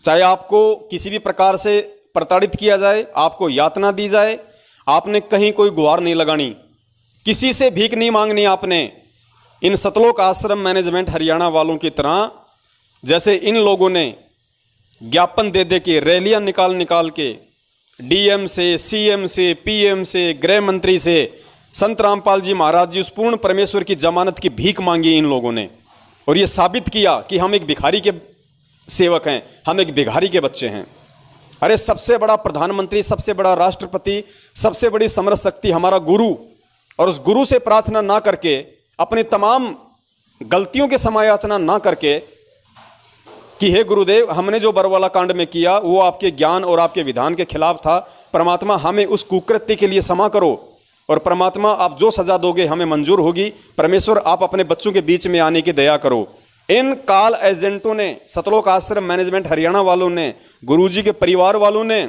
चाहे आपको किसी भी प्रकार से प्रताड़ित किया जाए, आपको यातना दी जाए, आपने कहीं कोई गुहार नहीं लगानी, किसी से भीख नहीं मांगनी आपने। इन सतलोक आश्रम मैनेजमेंट हरियाणा वालों की तरह जैसे इन लोगों ने ज्ञापन दे दे के, रैलियां निकाल के डीएम से, सीएम से, पीएम से, गृह मंत्री से, संत रामपाल जी महाराज जी, उस पूर्ण परमेश्वर की जमानत की भीख मांगी इन लोगों ने, और ये साबित किया कि हम एक भिखारी के सेवक हैं, हम एक भिखारी के बच्चे हैं। अरे सबसे बड़ा प्रधानमंत्री, सबसे बड़ा राष्ट्रपति, सबसे बड़ी समर्थ शक्ति हमारा गुरु, और उस गुरु से प्रार्थना ना करके, अपनी तमाम गलतियों की समायाचना ना करके कि हे गुरुदेव हमने जो बरवाला कांड में किया वो आपके ज्ञान और आपके विधान के खिलाफ था, परमात्मा हमें उस कुकृत्य के लिए क्षमा करो, और परमात्मा आप जो सजा दोगे हमें मंजूर होगी, परमेश्वर आप अपने बच्चों के बीच में आने की दया करो। इन काल एजेंटों ने, सतलोक आश्रम मैनेजमेंट हरियाणा वालों ने, गुरुजी के परिवार वालों ने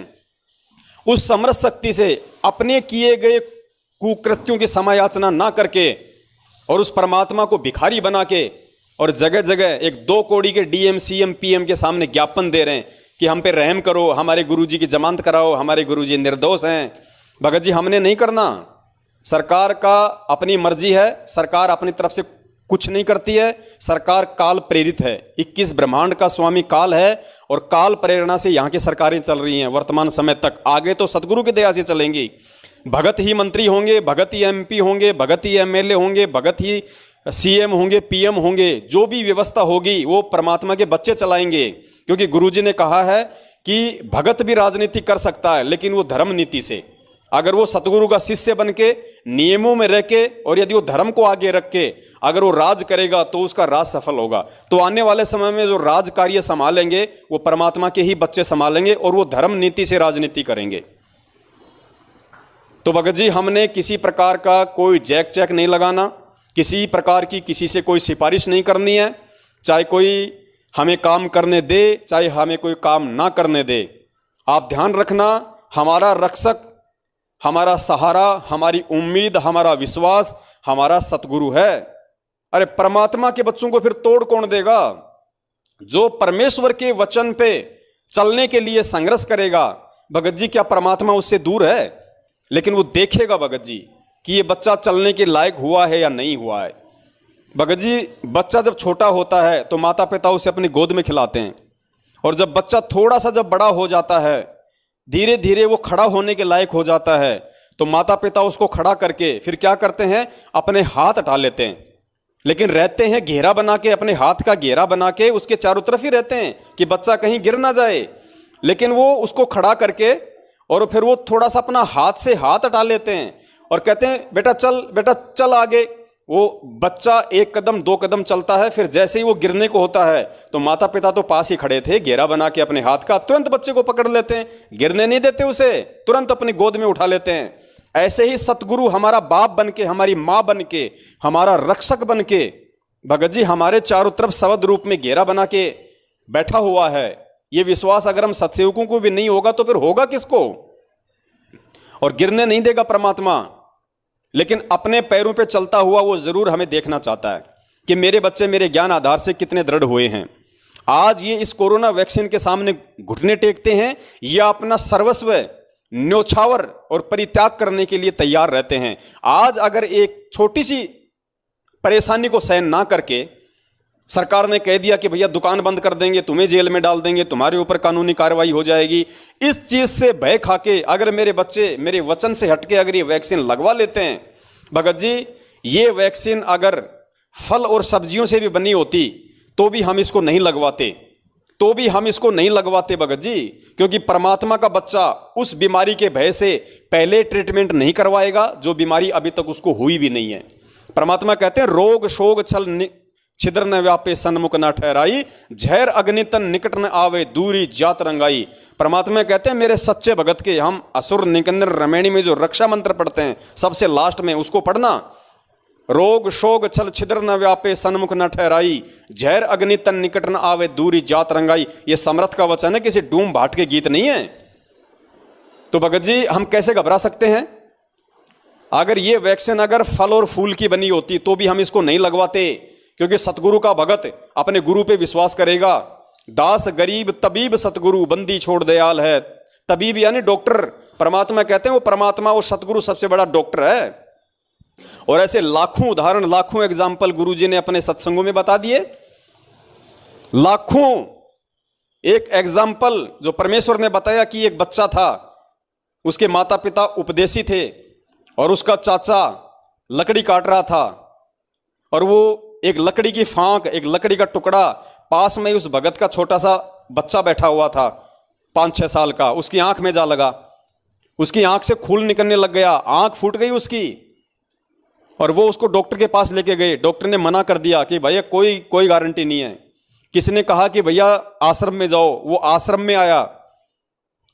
उस समर्थ शक्ति से अपने किए गए कुकृत्यों की समायाचना ना करके और उस परमात्मा को भिखारी बना के और जगह जगह 1-2 कौड़ी के डीएम, सीएम, पीएम के सामने ज्ञापन दे रहे हैं कि हम पे रहम करो, हमारे गुरुजी की जमानत कराओ, हमारे गुरुजी निर्दोष हैं। भगत जी हमने नहीं करना। सरकार का अपनी मर्जी है, सरकार अपनी तरफ से कुछ नहीं करती है, सरकार काल प्रेरित है। 21 ब्रह्मांड का स्वामी काल है और काल प्रेरणा से यहाँ की सरकारें चल रही हैं वर्तमान समय तक। आगे तो सतगुरु की दया से चलेंगी। भगत ही मंत्री होंगे, भगत ही एमपी होंगे, भगत ही एमएलए होंगे, भगत ही सीएम होंगे, पीएम होंगे, जो भी व्यवस्था होगी वो परमात्मा के बच्चे चलाएंगे। क्योंकि गुरुजी ने कहा है कि भगत भी राजनीति कर सकता है, लेकिन वो धर्म नीति से। अगर वो सतगुरु का शिष्य बन के नियमों में रह के और यदि वो धर्म को आगे रख के अगर वो राज करेगा तो उसका राज सफल होगा। तो आने वाले समय में जो राज कार्य संभालेंगे वो परमात्मा के ही बच्चे संभालेंगे और वो धर्म नीति से राजनीति करेंगे। तो भगत जी, हमने किसी प्रकार का कोई जैक चैक नहीं लगाना, किसी प्रकार की किसी से कोई सिफारिश नहीं करनी है, चाहे कोई हमें काम करने दे चाहे हमें कोई काम ना करने दे। आप ध्यान रखना, हमारा रक्षक, हमारा सहारा, हमारी उम्मीद, हमारा विश्वास हमारा सतगुरु है। अरे परमात्मा के बच्चों को फिर तोड़ कौन देगा? जो परमेश्वर के वचन पे चलने के लिए संघर्ष करेगा, भगत जी क्या परमात्मा उससे दूर है? लेकिन वो देखेगा भगत जी कि ये बच्चा चलने के लायक हुआ है या नहीं हुआ है। भगत जी, बच्चा जब छोटा होता है तो माता पिता उसे अपनी गोद में खिलाते हैं, और जब बच्चा थोड़ा सा जब बड़ा हो जाता है, धीरे धीरे वो खड़ा होने के लायक हो जाता है, तो माता पिता उसको खड़ा करके फिर क्या करते हैं? अपने हाथ हटा लेते हैं। लेकिन रहते हैं घेरा बना के, अपने हाथ का घेरा बना के उसके चारों तरफ ही रहते हैं कि बच्चा कहीं गिर ना जाए। लेकिन वो उसको खड़ा करके और फिर वो थोड़ा सा अपना हाथ से हाथ हटा लेते हैं और कहते हैं बेटा चल आगे। वो बच्चा एक कदम दो कदम चलता है, फिर जैसे ही वो गिरने को होता है तो माता पिता तो पास ही खड़े थे, घेरा बना के अपने हाथ का, तुरंत बच्चे को पकड़ लेते हैं, गिरने नहीं देते उसे, तुरंत अपनी गोद में उठा लेते हैं। ऐसे ही सतगुरु हमारा बाप बन के, हमारी माँ बन के, हमारा रक्षक बन के भगत जी हमारे चारों तरफ सवद रूप में घेरा बना के बैठा हुआ है। ये विश्वास अगर हम सत्सेवकों को भी नहीं होगा तो फिर होगा किसको? और गिरने नहीं देगा परमात्मा, लेकिन अपने पैरों पे चलता हुआ वो जरूर हमें देखना चाहता है कि मेरे बच्चे मेरे ज्ञान आधार से कितने दृढ़ हुए हैं। आज ये इस कोरोना वैक्सीन के सामने घुटने टेकते हैं या अपना सर्वस्व न्योछावर और परित्याग करने के लिए तैयार रहते हैं। आज अगर एक छोटी सी परेशानी को सहन ना करके सरकार ने कह दिया कि भैया दुकान बंद कर देंगे, तुम्हें जेल में डाल देंगे, तुम्हारे ऊपर कानूनी कार्रवाई हो जाएगी, इस चीज से भय खाके अगर मेरे बच्चे मेरे वचन से हटके अगर ये वैक्सीन लगवा लेते हैं, भगत जी ये वैक्सीन अगर फल और सब्जियों से भी बनी होती तो भी हम इसको नहीं लगवाते, भगत जी, क्योंकि परमात्मा का बच्चा उस बीमारी के भय से पहले ट्रीटमेंट नहीं करवाएगा जो बीमारी अभी तक उसको हुई भी नहीं है। परमात्मा कहते हैं रोग शोग छल छिद्र न व्यापे सन्मुख न ठहराई, झैर अग्नि तन निकट न आवे दूरी जात रंगाई। परमात्मा कहते हैं मेरे सच्चे भगत के, हम असुर निकंदन रमैणी में जो रक्षा मंत्र पढ़ते हैं सबसे लास्ट में उसको पढ़ना, रोग शोग छल छिद्र न व्यापे सन्मुख न ठहराई, झैर अग्नि तन निकट न आवे दूरी जात रंगाई। ये समर्थ का वचन है, किसी डूम भाट के गीत नहीं है। तो भगत जी हम कैसे घबरा सकते हैं? अगर ये वैक्सीन अगर फल और फूल की बनी होती तो भी हम इसको नहीं लगवाते, क्योंकि सतगुरु का भगत अपने गुरु पे विश्वास करेगा। दास गरीब तबीब सतगुरु बंदी छोड़ दयाल है। तबीब यानी डॉक्टर, परमात्मा कहते हैं वो परमात्मा वो सतगुरु सबसे बड़ा डॉक्टर है। और ऐसे लाखों उदाहरण, लाखों एग्जाम्पल गुरु जी ने अपने सत्संगों में बता दिए। लाखों एक एग्जाम्पल जो परमेश्वर ने बताया कि एक बच्चा था, उसके माता पिता उपदेशी थे और उसका चाचा लकड़ी काट रहा था और वो एक लकड़ी की फांक, एक लकड़ी का टुकड़ा, पास में उस भगत का छोटा सा बच्चा बैठा हुआ था 5-6 साल का, उसकी आंख में जा लगा, उसकी आंख से खून निकलने लग गया, आंख फूट गई उसकी, और वो उसको डॉक्टर के पास लेके गए। डॉक्टर ने मना कर दिया कि भैया कोई गारंटी नहीं है। किसी ने कहा कि भैया आश्रम में जाओ, वो आश्रम में आया,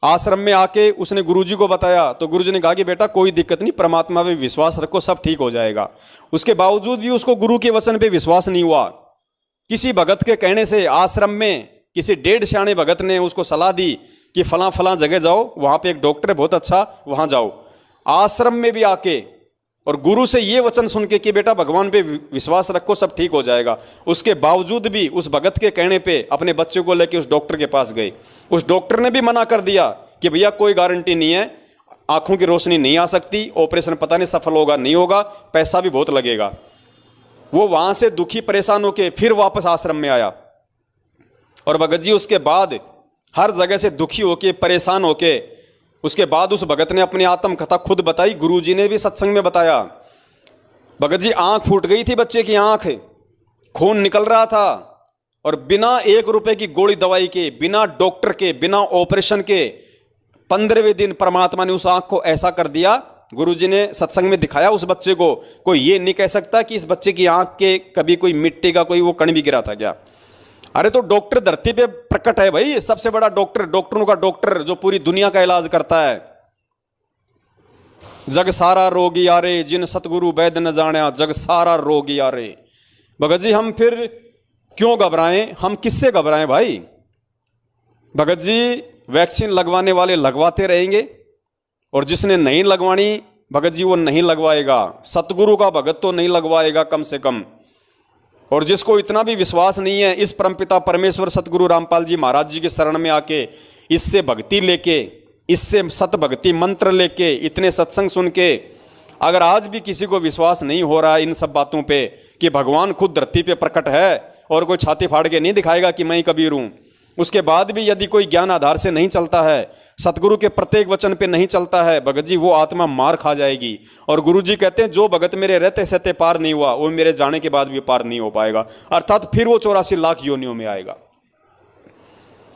आश्रम में आके उसने गुरुजी को बताया तो गुरुजी ने कहा कि बेटा कोई दिक्कत नहीं, परमात्मा पे विश्वास रखो, सब ठीक हो जाएगा। उसके बावजूद भी उसको गुरु के वचन पे विश्वास नहीं हुआ। किसी भगत के कहने से आश्रम में किसी 1.5 सियाने भगत ने उसको सलाह दी कि फलां जगह जाओ, वहां पे एक डॉक्टर है बहुत अच्छा, वहां जाओ। आश्रम में भी आके और गुरु से ये वचन सुन के कि बेटा भगवान पे विश्वास रखो, सब ठीक हो जाएगा, उसके बावजूद भी उस भगत के कहने पे अपने बच्चे को लेके उस डॉक्टर के पास गए। उस डॉक्टर ने भी मना कर दिया कि भैया कोई गारंटी नहीं है, आंखों की रोशनी नहीं आ सकती, ऑपरेशन पता नहीं सफल होगा नहीं होगा, पैसा भी बहुत लगेगा। वो वहां से दुखी परेशान होके फिर वापस आश्रम में आया और भगत जी उसके बाद हर जगह से दुखी होके परेशान होके उसके बाद उस भगत ने अपनी आत्मकथा खुद बताई, गुरुजी ने भी सत्संग में बताया। भगत जी, आंख फूट गई थी बच्चे की, आंख, खून निकल रहा था, और बिना 1 रुपए की गोली दवाई के, बिना डॉक्टर के, बिना ऑपरेशन के 15वें दिन परमात्मा ने उस आंख को ऐसा कर दिया। गुरुजी ने सत्संग में दिखाया उस बच्चे को। कोई ये नहीं कह सकता कि इस बच्चे की आंख के कभी कोई मिट्टी का कोई वो कण भी गिरा था क्या? अरे तो डॉक्टर धरती पे प्रकट है भाई, सबसे बड़ा डॉक्टर, डॉक्टरों का डॉक्टर, जो पूरी दुनिया का इलाज करता है। जग सारा रोगी यारे, जिन सतगुरु वैद्य न जाना, जग सारा रोगी यारे। भगत जी, हम फिर क्यों घबराएं? हम किससे घबराएं भाई? भगत जी, वैक्सीन लगवाने वाले लगवाते रहेंगे, और जिसने नहीं लगवानी भगत जी वो नहीं लगवाएगा। सतगुरु का भगत तो नहीं लगवाएगा कम से कम। और जिसको इतना भी विश्वास नहीं है इस परमपिता परमेश्वर सतगुरु रामपाल जी महाराज जी के शरण में आके, इससे भक्ति लेके, इससे सत भक्ति मंत्र लेके, इतने सत्संग सुन के, अगर आज भी किसी को विश्वास नहीं हो रहा है इन सब बातों पे कि भगवान खुद धरती पे प्रकट है और कोई छाती फाड़ के नहीं दिखाएगा कि मैं ही कबीर हूं, उसके बाद भी यदि कोई ज्ञान आधार से नहीं चलता है, सतगुरु के प्रत्येक वचन पे नहीं चलता है, भगत जी वो आत्मा मार खा जाएगी। और गुरु जी कहते हैं जो भगत मेरे रहते सहते पार नहीं हुआ, वो मेरे जाने के बाद भी पार नहीं हो पाएगा, अर्थात फिर वो 84 लाख योनियों में आएगा।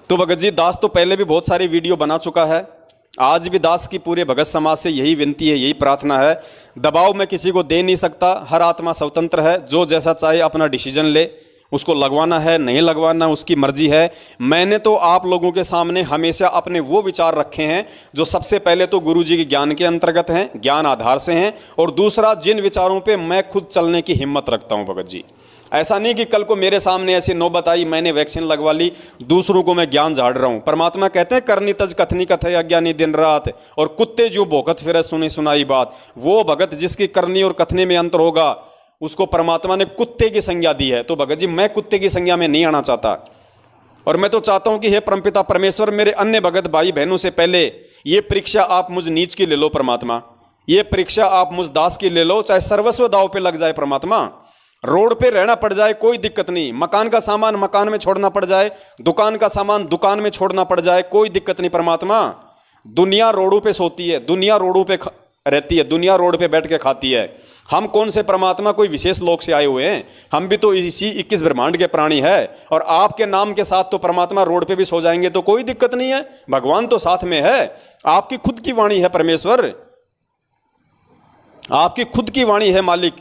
तो भगत जी, दास तो पहले भी बहुत सारी वीडियो बना चुका है, आज भी दास की पूरे भगत समाज से यही विनती है, यही प्रार्थना है। दबाव मैं किसी को दे नहीं सकता, हर आत्मा स्वतंत्र है, जो जैसा चाहे अपना डिसीजन ले, उसको लगवाना है नहीं लगवाना उसकी मर्जी है। मैंने तो आप लोगों के सामने हमेशा अपने वो विचार रखे हैं जो सबसे पहले तो गुरु जी के ज्ञान के अंतर्गत हैं, ज्ञान आधार से हैं, और दूसरा जिन विचारों पे मैं खुद चलने की हिम्मत रखता हूं। भगत जी, ऐसा नहीं कि कल को मेरे सामने ऐसी नौबत आई, मैंने वैक्सीन लगवा ली, दूसरों को मैं ज्ञान झाड़ रहा हूं। परमात्मा कहते हैं करनी तज कथनी कथे अज्ञानी दिन रात, और कुत्ते जो भौंकत फिरे सुनी सुनाई बात। वो भगत जिसकी करनी और कथनी में अंतर होगा उसको परमात्मा ने कुत्ते की संज्ञा दी है। तो भगत जी, मैं कुत्ते की संज्ञा में नहीं आना चाहता, और मैं तो चाहता हूं कि हे परमपिता परमेश्वर, मेरे अन्य भगत भाई बहनों से पहले ये परीक्षा आप मुझ नीच की ले लो परमात्मा, ये परीक्षा आप मुझ दास की ले लो, चाहे सर्वस्व दाव पे लग जाए परमात्मा, रोड पे रहना पड़ जाए कोई दिक्कत नहीं, मकान का सामान मकान में छोड़ना पड़ जाए, दुकान का सामान दुकान में छोड़ना पड़ जाए, कोई दिक्कत नहीं परमात्मा। दुनिया रोडों पे सोती है, दुनिया रोडों पे रहती है, दुनिया रोड पे बैठ के खाती है। हम कौन से परमात्मा कोई विशेष लोक से आए हुए हैं? हम भी तो इसी 21 ब्रह्मांड के प्राणी है, और आपके नाम के साथ तो परमात्मा रोड पे भी सो जाएंगे तो कोई दिक्कत नहीं है, भगवान तो साथ में है। आपकी खुद की वाणी है परमेश्वर, आपकी खुद की वाणी है मालिक।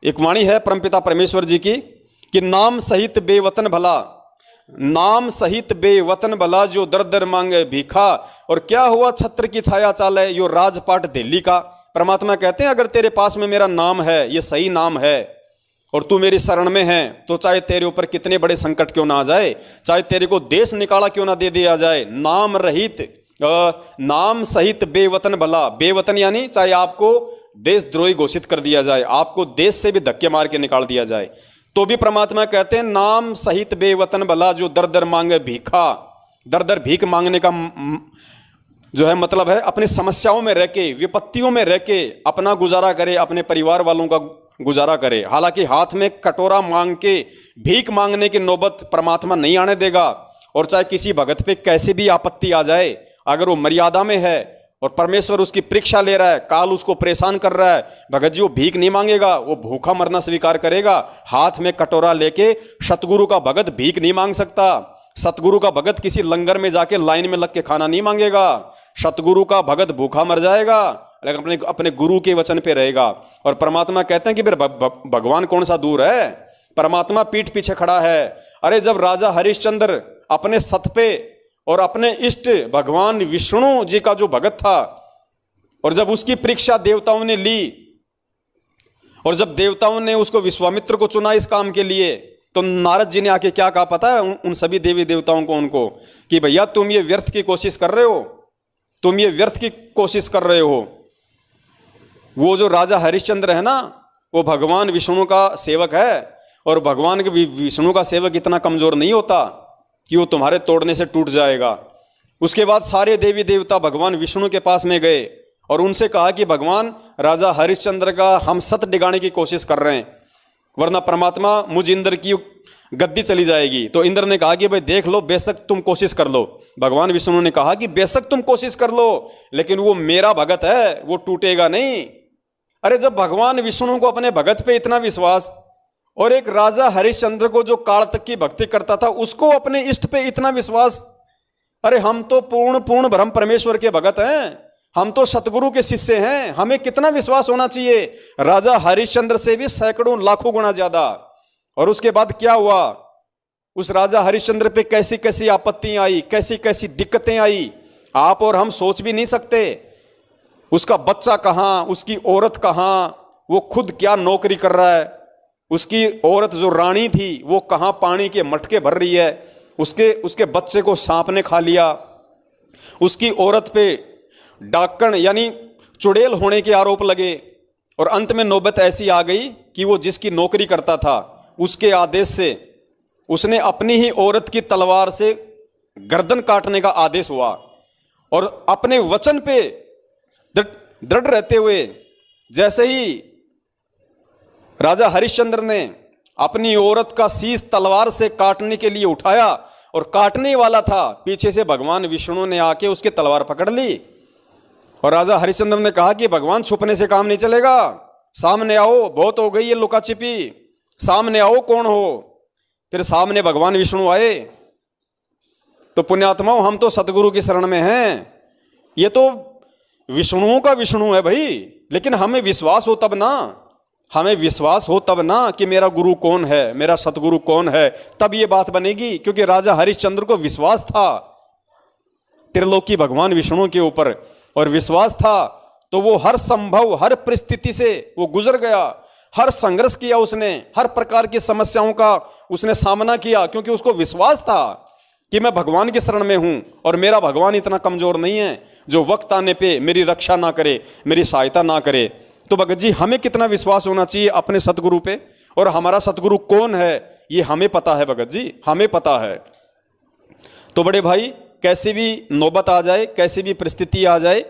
एक वाणी है परमपिता परमेश्वर जी की कि नाम सहित बेवतन भला, नाम सहित बेवतन भला, जो दर दर मांगे भीखा, और क्या हुआ छत्र की छाया चाले, यो राजपाट दिल्ली का। परमात्मा कहते हैं अगर तेरे पास में मेरा नाम है, ये सही नाम है, और तू मेरी शरण में है, तो चाहे तेरे ऊपर कितने बड़े संकट क्यों ना आ जाए, चाहे तेरे को देश निकाला क्यों ना दे दिया जाए, नाम रहित नाम सहित बेवतन भला, बेवतन यानी चाहे आपको देशद्रोही घोषित कर दिया जाए, आपको देश से भी धक्के मार के निकाल दिया जाए, तो भी परमात्मा कहते हैं नाम सहित बेवतन भला, जो दर दर मांगे भीखा। दर दर भीख मांगने का जो है मतलब है अपनी समस्याओं में रह के, विपत्तियों में रह के अपना गुजारा करे, अपने परिवार वालों का गुजारा करे। हालांकि हाथ में कटोरा मांग के भीख मांगने की नौबत परमात्मा नहीं आने देगा, और चाहे किसी भगत पे कैसे भी आपत्ति आ जाए, अगर वो मर्यादा में है और परमेश्वर उसकी परीक्षा ले रहा है, काल उसको परेशान कर रहा है, भगत जी वो भीख नहीं मांगेगा, वो भूखा मरना स्वीकार करेगा। हाथ में कटोरा लेके सतगुरु का भगत भीख नहीं मांग सकता, सतगुरु का भगत किसी लंगर में जाके लाइन में लग के खाना नहीं मांगेगा, सतगुरु का भगत भूखा मर जाएगा लेकिन अपने गुरु के वचन पे रहेगा। और परमात्मा कहते हैं कि फिर भगवान कौन सा दूर है, परमात्मा पीठ पीछे खड़ा है। अरे जब राजा हरिश्चंद्र अपने सत पे और अपने इष्ट भगवान विष्णु जी का जो भगत था, और जब उसकी परीक्षा देवताओं ने ली, और जब देवताओं ने उसको विश्वामित्र को चुना इस काम के लिए, तो नारद जी ने आके क्या कहा पता है उन सभी देवी देवताओं को, उनको कि भैया तुम ये व्यर्थ की कोशिश कर रहे हो, तुम ये व्यर्थ की कोशिश कर रहे हो। वो जो राजा हरिश्चंद्र है ना, वो भगवान विष्णु का सेवक है, और भगवान के विष्णु का सेवक इतना कमजोर नहीं होता कि वो तुम्हारे तोड़ने से टूट जाएगा। उसके बाद सारे देवी देवता भगवान विष्णु के पास में गए और उनसे कहा कि भगवान राजा हरिश्चंद्र का हम सत डिगाने की कोशिश कर रहे हैं, वरना परमात्मा मुझ इंद्र की गद्दी चली जाएगी। तो इंद्र ने कहा कि भाई देख लो, बेशक तुम कोशिश कर लो। भगवान विष्णु ने कहा कि बेशक तुम कोशिश कर लो, लेकिन वो मेरा भगत है, वो टूटेगा नहीं। अरे जब भगवान विष्णु को अपने भगत पे इतना विश्वास, और एक राजा हरिश्चंद्र को जो काल तक की भक्ति करता था उसको अपने इष्ट पे इतना विश्वास, अरे हम तो पूर्ण ब्रह्म परमेश्वर के भगत हैं, हम तो सतगुरु के शिष्य हैं, हमें कितना विश्वास होना चाहिए, राजा हरिश्चंद्र से भी सैकड़ों लाखों गुना ज्यादा। और उसके बाद क्या हुआ, उस राजा हरिश्चंद्र पे कैसी कैसी आपत्तियां आई, कैसी कैसी दिक्कतें आई, आप और हम सोच भी नहीं सकते। उसका बच्चा कहां, उसकी औरत कहां, वो खुद क्या नौकरी कर रहा है, उसकी औरत जो रानी थी वो कहां पानी के मटके भर रही है, उसके बच्चे को सांप ने खा लिया, उसकी औरत पे डाकण यानी चुड़ैल होने के आरोप लगे। और अंत में नौबत ऐसी आ गई कि वो जिसकी नौकरी करता था उसके आदेश से उसने अपनी ही औरत की तलवार से गर्दन काटने का आदेश हुआ। और अपने वचन पे दृढ़ रहते हुए जैसे ही राजा हरिश्चंद्र ने अपनी औरत का शीश तलवार से काटने के लिए उठाया और काटने वाला था, पीछे से भगवान विष्णु ने आके उसकी तलवार पकड़ ली। और राजा हरिश्चंद्र ने कहा कि भगवान छुपने से काम नहीं चलेगा, सामने आओ, बहुत हो गई ये लुका छिपी, सामने आओ कौन हो। फिर सामने भगवान विष्णु आए। तो पुण्यात्माओं, हम तो सतगुरु की शरण में हैं, ये तो विष्णुओं का विष्णु है भाई, लेकिन हमें विश्वास हो तब ना, हमें विश्वास हो तब ना कि मेरा गुरु कौन है, मेरा सतगुरु कौन है, तब ये बात बनेगी। क्योंकि राजा हरिश्चंद्र को विश्वास था त्रिलोकी भगवान विष्णु के ऊपर, और विश्वास था तो वो हर संभव हर परिस्थिति से वो गुजर गया, हर संघर्ष किया उसने, हर प्रकार की समस्याओं का उसने सामना किया, क्योंकि उसको विश्वास था कि मैं भगवान की शरण में हूं और मेरा भगवान इतना कमजोर नहीं है जो वक्त आने पे मेरी रक्षा ना करे, मेरी सहायता ना करे। तो भगत जी, हमें कितना विश्वास होना चाहिए अपने सतगुरु पे, और हमारा सतगुरु कौन है ये हमें पता है भगत जी, हमें पता है। तो बड़े भाई, कैसी भी नौबत आ जाए, कैसी भी परिस्थिति आ जाए,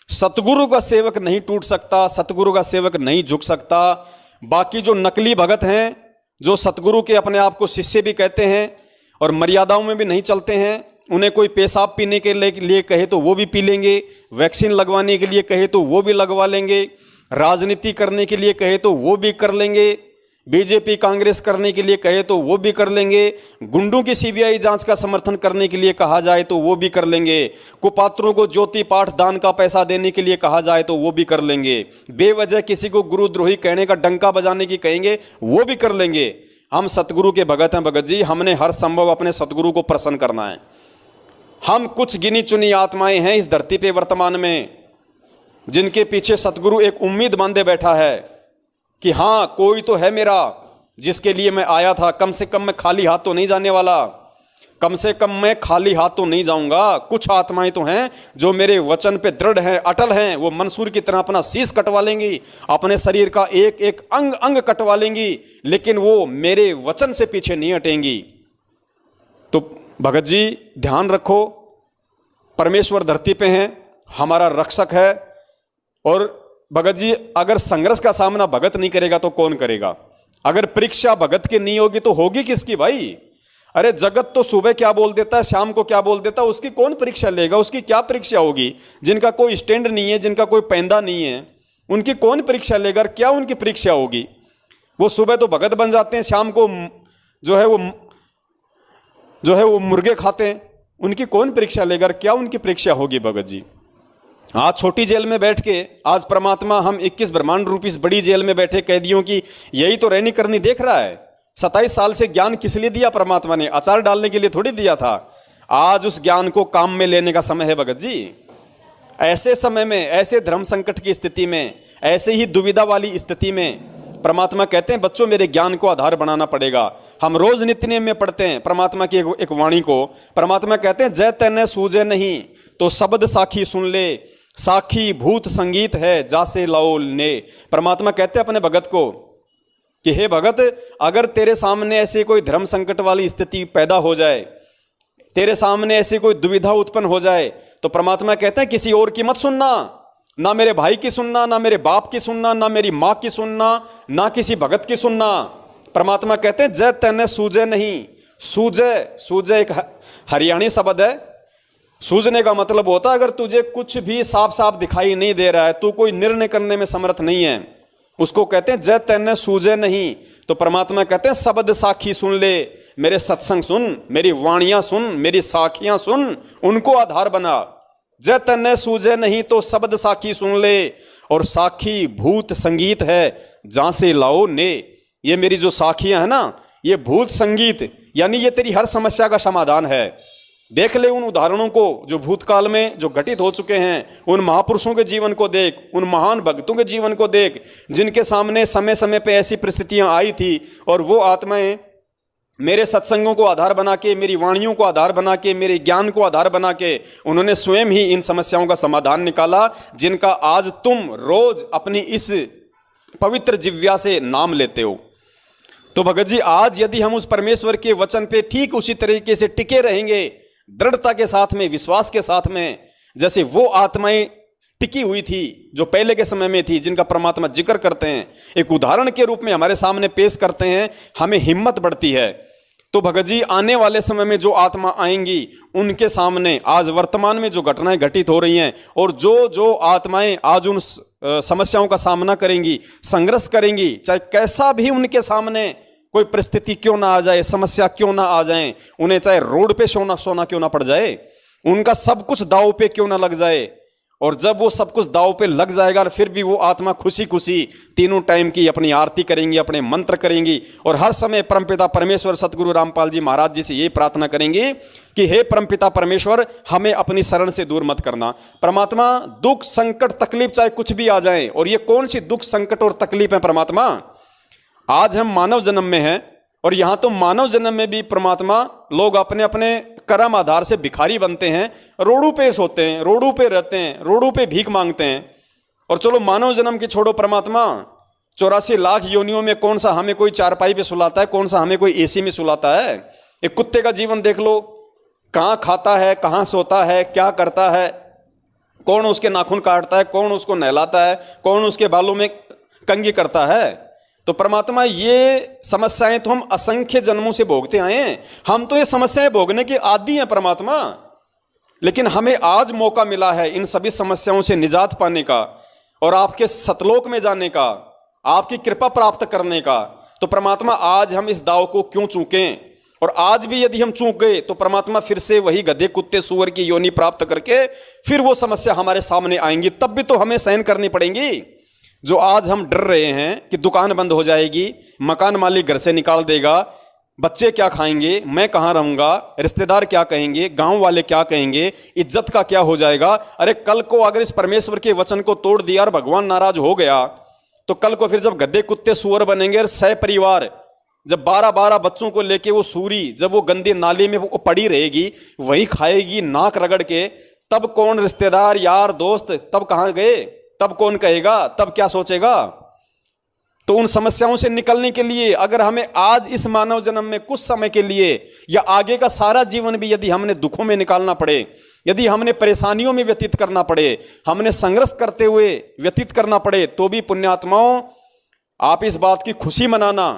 सतगुरु का सेवक नहीं टूट सकता, सतगुरु का सेवक नहीं झुक सकता। बाकी जो नकली भगत हैं, जो सतगुरु के अपने आप को शिष्य भी कहते हैं और मर्यादाओं में भी नहीं चलते हैं, उन्हें कोई पेशाब पीने के लिए कहे तो वो भी पी लेंगे, वैक्सीन लगवाने के लिए कहे तो वो भी लगवा लेंगे, राजनीति करने के लिए कहे तो वो भी कर लेंगे, बीजेपी कांग्रेस करने के लिए कहे तो वो भी कर लेंगे, गुंडों की सीबीआई जांच का समर्थन करने के लिए कहा जाए तो वो भी कर लेंगे, कुपात्रों को ज्योति पाठ दान का पैसा देने के लिए कहा जाए तो वो भी कर लेंगे, बेवजह किसी को गुरुद्रोही कहने का डंका बजाने की कहेंगे वो भी कर लेंगे। हम सतगुरु के भगत हैं भगत जी, हमने हर संभव अपने सतगुरु को प्रसन्न करना है। हम कुछ गिनी चुनी आत्माएं हैं इस धरती पे वर्तमान में, जिनके पीछे सतगुरु एक उम्मीद बांधे बैठा है कि हाँ, कोई तो है मेरा जिसके लिए मैं आया था, कम से कम मैं खाली हाथ तो नहीं जाने वाला, कम से कम मैं खाली हाथ तो नहीं जाऊंगा। कुछ आत्माएं तो हैं जो मेरे वचन पे दृढ़ हैं, अटल हैं, वो मंसूर की तरह अपना शीश कटवा लेंगी, अपने शरीर का एक एक अंग अंग कटवा लेंगी, लेकिन वो मेरे वचन से पीछे नहीं हटेंगी। तो भगत जी, ध्यान रखो, परमेश्वर धरती पे हैं, हमारा रक्षक है। और भगत जी, अगर संघर्ष का सामना भगत नहीं करेगा तो कौन करेगा? अगर परीक्षा भगत की नहीं होगी तो होगी किसकी भाई? अरे जगत तो सुबह क्या बोल देता है, शाम को क्या बोल देता है, उसकी कौन परीक्षा लेगा? उसकी क्या परीक्षा होगी? जिनका कोई स्टैंड नहीं है, जिनका कोई पैंदा नहीं है, उनकी कौन परीक्षा लेगा? क्या उनकी परीक्षा होगी? वो सुबह तो भगत बन जाते हैं, शाम को जो है वो मुर्गे खाते हैं, उनकी कौन परीक्षा लेगा? क्या उनकी परीक्षा होगी भगत जी? आज छोटी जेल में बैठ के आज परमात्मा हम 21 ब्रह्मांड रूपी इस बड़ी जेल में बैठे कैदियों की यही तो रहनी करनी देख रहा है। 27 साल से ज्ञान किस लिए दिया परमात्मा ने? अचार डालने के लिए थोड़ी दिया था। आज उस ज्ञान को काम में लेने का समय है भगत जी। ऐसे समय में, ऐसे धर्म संकट की स्थिति में, ऐसे ही दुविधा वाली स्थिति में परमात्मा कहते हैं, बच्चों मेरे ज्ञान को आधार बनाना पड़ेगा। हम रोज नित्य नेम में पढ़ते हैं परमात्मा की एक वाणी को। परमात्मा कहते हैं, जय तैने सूझे नहीं तो शब्द साखी सुन ले, साखी भूत संगीत है जासे लाओ ने। परमात्मा कहते हैं अपने भगत को कि हे भगत, अगर तेरे सामने ऐसी कोई धर्म संकट वाली स्थिति पैदा हो जाए, तेरे सामने ऐसी कोई दुविधा उत्पन्न हो जाए, तो परमात्मा कहते हैं किसी और की मत सुनना, ना मेरे भाई की सुनना, ना मेरे बाप की सुनना, ना मेरी माँ की सुनना, ना किसी भगत की सुनना। परमात्मा कहते हैं जय तैने सूझे नहीं। सूझे, सूझे एक हरियाणी शब्द है। सूझने का मतलब होता है अगर तुझे कुछ भी साफ साफ दिखाई नहीं दे रहा है, तू कोई निर्णय करने में समर्थ नहीं है, उसको कहते हैं जय तैने सूझे नहीं। तो परमात्मा कहते हैं शब्द साखी सुन ले, मेरे सत्संग सुन, मेरी वाणियां सुन, मेरी साखियां सुन, उनको आधार बना। जय तैने सूझे नहीं तो शब्द साखी सुन ले, और साखी भूत संगीत है जहां से लाओ ने। ये मेरी जो साखियां है ना, ये भूत संगीत, यानी ये तेरी हर समस्या का समाधान है। देख ले उन उदाहरणों को जो भूतकाल में जो घटित हो चुके हैं, उन महापुरुषों के जीवन को देख, उन महान भक्तों के जीवन को देख, जिनके सामने समय समय पे ऐसी परिस्थितियां आई थी, और वो आत्माएं मेरे सत्संगों को आधार बना के, मेरी वाणियों को आधार बना के, मेरे ज्ञान को आधार बना के उन्होंने स्वयं ही इन समस्याओं का समाधान निकाला, जिनका आज तुम रोज अपनी इस पवित्र जिव्या से नाम लेते हो। तो भगत जी, आज यदि हम उस परमेश्वर के वचन पे ठीक उसी तरीके से टिके रहेंगे, दृढ़ता के साथ में, विश्वास के साथ में, जैसे वो आत्माएं टिकी हुई थी जो पहले के समय में थी, जिनका परमात्मा जिक्र करते हैं, एक उदाहरण के रूप में हमारे सामने पेश करते हैं, हमें हिम्मत बढ़ती है। तो भगत जी, आने वाले समय में जो आत्मा आएंगी, उनके सामने आज वर्तमान में जो घटनाएं घटित हो रही हैं, और जो जो आत्माएं आज उन समस्याओं का सामना करेंगी, संघर्ष करेंगी, चाहे कैसा भी उनके सामने कोई परिस्थिति क्यों ना आ जाए, समस्या क्यों ना आ जाए, उन्हें चाहे रोड पे सोना क्यों ना पड़ जाए, उनका सब कुछ दांव पे क्यों ना लग जाए, और जब वो सब कुछ दांव पे लग जाएगा, फिर भी वो आत्मा खुशी खुशी तीनों टाइम की अपनी आरती करेंगी, अपने मंत्र करेंगी, और हर समय परमपिता परमेश्वर सतगुरु रामपाल जी महाराज जी से ये प्रार्थना करेंगी कि हे परमपिता परमेश्वर, हमें अपनी शरण से दूर मत करना। परमात्मा, दुख संकट तकलीफ चाहे कुछ भी आ जाए, और ये कौन सी दुख संकट और तकलीफ है परमात्मा? आज हम मानव जन्म में हैं, और यहां तो मानव जन्म में भी परमात्मा लोग अपने अपने कर्म आधार से भिखारी बनते हैं, रोडों पे सोते हैं, रोडों पे रहते हैं, रोडों पे भीख मांगते हैं। और चलो मानव जन्म की छोड़ो परमात्मा, 84 लाख योनियों में कौन सा हमें कोई चारपाई पे सुलाता है, कौन सा हमें कोई एसी में सुलाता है? एक कुत्ते का जीवन देख लो, कहाँ खाता है, कहाँ सोता है, क्या करता है, कौन उसके नाखून काटता है, कौन उसको नहलाता है, कौन उसके बालों में कंघी करता है। तो परमात्मा, ये समस्याएं तो हम असंख्य जन्मों से भोगते आए हैं, हम तो ये समस्याएं भोगने के आदी हैं परमात्मा। लेकिन हमें आज मौका मिला है इन सभी समस्याओं से निजात पाने का, और आपके सतलोक में जाने का, आपकी कृपा प्राप्त करने का। तो परमात्मा, आज हम इस दाव को क्यों चूकें? और आज भी यदि हम चूक गए तो परमात्मा फिर से वही गधे कुत्ते सूअर की योनि प्राप्त करके फिर वो समस्या हमारे सामने आएंगी, तब भी तो हमें सहन करनी पड़ेंगी। जो आज हम डर रहे हैं कि दुकान बंद हो जाएगी, मकान मालिक घर से निकाल देगा, बच्चे क्या खाएंगे, मैं कहाँ रहूंगा, रिश्तेदार क्या कहेंगे, गांव वाले क्या कहेंगे, इज्जत का क्या हो जाएगा। अरे कल को अगर इस परमेश्वर के वचन को तोड़ दिया और भगवान नाराज हो गया, तो कल को फिर जब गद्दे कुत्ते सुअर बनेंगे और सह परिवार, जब 12-12 बच्चों को लेके वो सूरी जब वो गंदे नाले में वो पड़ी रहेगी, वही खाएगी नाक रगड़ के, तब कौन रिश्तेदार यार दोस्त तब कहाँ गए, तब कौन कहेगा, तब क्या सोचेगा। तो उन समस्याओं से निकलने के लिए अगर हमें आज इस मानव जन्म में कुछ समय के लिए या आगे का सारा जीवन भी यदि हमने दुखों में निकालना पड़े, यदि हमने परेशानियों में व्यतीत करना पड़े, हमने संघर्ष करते हुए व्यतीत करना पड़े, तो भी पुण्यात्माओं, आप इस बात की खुशी मनाना